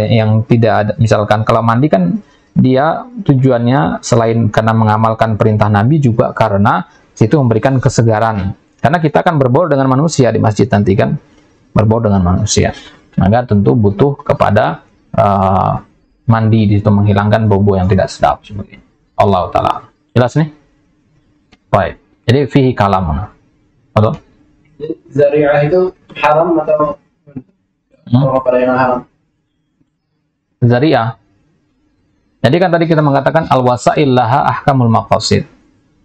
yang tidak ada. Misalkan kalau mandi kan dia tujuannya selain karena mengamalkan perintah Nabi juga karena situ memberikan kesegaran. Karena kita akan berbaur dengan manusia di masjid nanti kan, berbaur dengan manusia. Maka tentu butuh kepada mandi di situ, menghilangkan bau-bau yang tidak sedap sebagainya. Allah Ta'ala. Jelas nih? Baik. Jadi fihi kalamun. Atau? Zari'ah itu haram atau apa yang haram? Zari'ah. Jadi kan tadi kita mengatakan al-wasail laha ahkamul maqasid.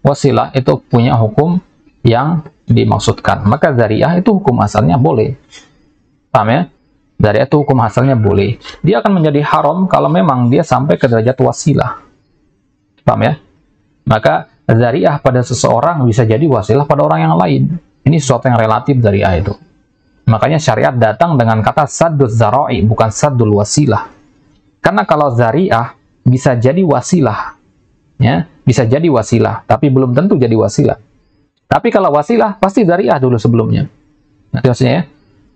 Wasilah itu punya hukum yang dimaksudkan. Maka zari'ah itu hukum asalnya boleh. Paham ya? Zari'ah itu hukum asalnya boleh. Dia akan menjadi haram kalau memang dia sampai ke derajat wasilah. Paham ya? Maka zari'ah pada seseorang bisa jadi wasilah pada orang yang lain. Ini sesuatu yang relatif zari'ah itu. Makanya syariat datang dengan kata saddul zara'i, bukan saddul wasilah. Karena kalau zari'ah bisa jadi wasilah, ya, bisa jadi wasilah, tapi belum tentu jadi wasilah. Tapi kalau wasilah pasti zari'ah dulu sebelumnya. Nanti maksudnya ya.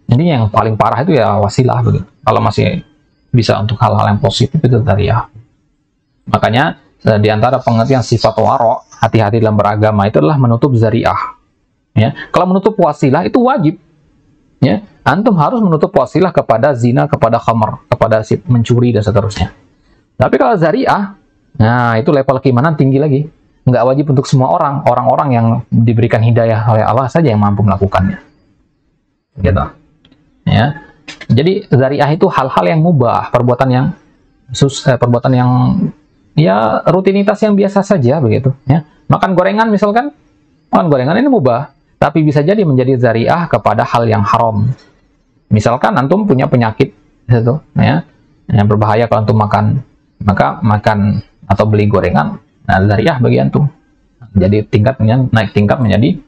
Jadi yang paling parah itu ya wasilah begitu. Kalau masih bisa untuk hal-hal yang positif itu zari'ah. Makanya di antara pengertian sifat waro, hati-hati dalam beragama itu adalah menutup zari'ah. Ya, kalau menutup wasilah itu wajib. Ya, antum harus menutup wasilah kepada zina, kepada khamr, kepada mencuri dan seterusnya. Tapi kalau zari'ah, nah itu level keimanan tinggi lagi. Nggak wajib untuk semua orang. Orang-orang yang diberikan hidayah oleh Allah saja yang mampu melakukannya. Gitu. Ya. Jadi zari'ah itu hal-hal yang mubah, perbuatan yang ya rutinitas yang biasa saja begitu. Ya. Makan gorengan misalkan, makan gorengan ini mubah, tapi bisa jadi menjadi zari'ah kepada hal yang haram. Misalkan antum punya penyakit itu, ya, yang berbahaya kalau antum makan, maka makan atau beli gorengan, nah zari'ah bagi antum. Jadi naik tingkat menjadi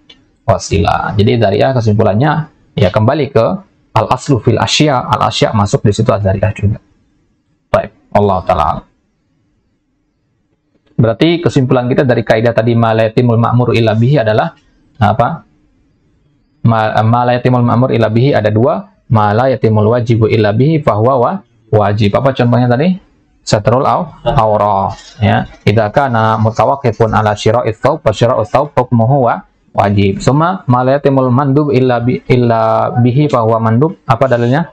wasilah. Jadi zari'ah kesimpulannya ya kembali ke al-aslu fil asya, al-asya masuk di situ zari'ah juga. Baik, Allah Ta'ala. Berarti kesimpulan kita dari kaidah tadi ma la yatimul ma'mur illa bihi adalah apa? Ma la yatimul ma'mur illa bihi ada dua, ma la yatimul wajibu illa bihi fahuwa wajib. Apa contohnya tadi? Satrul awra, ya. Idza kana mutawaqqifun ala syira'it thawb fa syira'ut thawb hukmuhu wajib. Summa ma la yatimul mandub illa bihi fahuwa mandub. Apa dalilnya?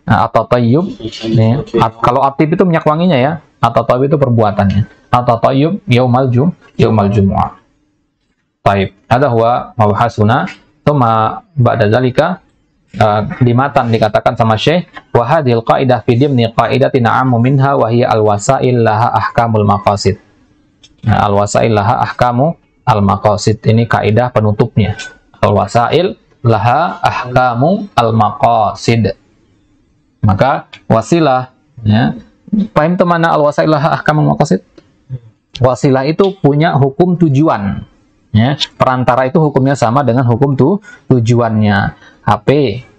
Atau tayyub. Kalau atib itu minyak wanginya ya. Atau tayyub itu perbuatannya. Atau tayyub yaumal jumu'ah. Baik, ada huwa mabhasuna. Tsumma ba'da zalika di matan dikatakan sama Syekh wa hadhil qaidah fi dimni qaidatin 'ammu minha wa hiya al-wasail laha ahkamul maqasid. Nah, al-wasail laha ahkamu al-maqasid ini kaidah penutupnya. Al-wasail laha ahkamu al-maqasid. Maka wasilah, ya, paham temana al-wasailah ahkamul maqasid? Wasilah itu punya hukum tujuan. Ya, perantara itu hukumnya sama dengan hukum tujuannya. HP,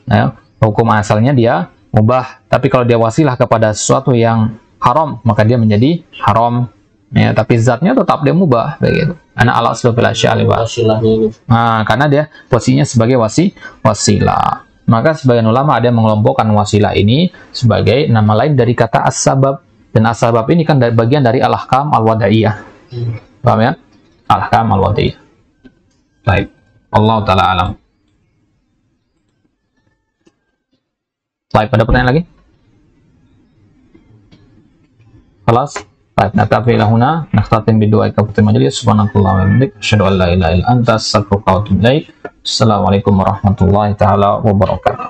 ya, hukum asalnya dia mubah, tapi kalau dia wasilah kepada sesuatu yang haram, maka dia menjadi haram. Ya, tapi zatnya tetap dia mubah, begitu. Ana ala aslu fil asya'i wasilahnya ini. Nah, karena dia posisinya sebagai wasilah. Maka sebagian ulama ada yang mengelompokkan wasilah ini sebagai nama lain dari kata as-sabab. Dan as-sabab ini kan bagian dari al-ahkam al-wadaiyah. Paham ya? Al-ahkam al-wadaiyah. Baik. Allah Ta'ala alam. Baik, ada pertanyaan lagi? Kelas? Baik, natafi lahuna, nakhtatim bidu'ai kabutin majelis, subhanakallah wa bihamdik, asyhadu an la ilaha illa anta, astaghfiruka wa atubu ilaik. Assalamualaikum warahmatullahi ta'ala wabarakatuh.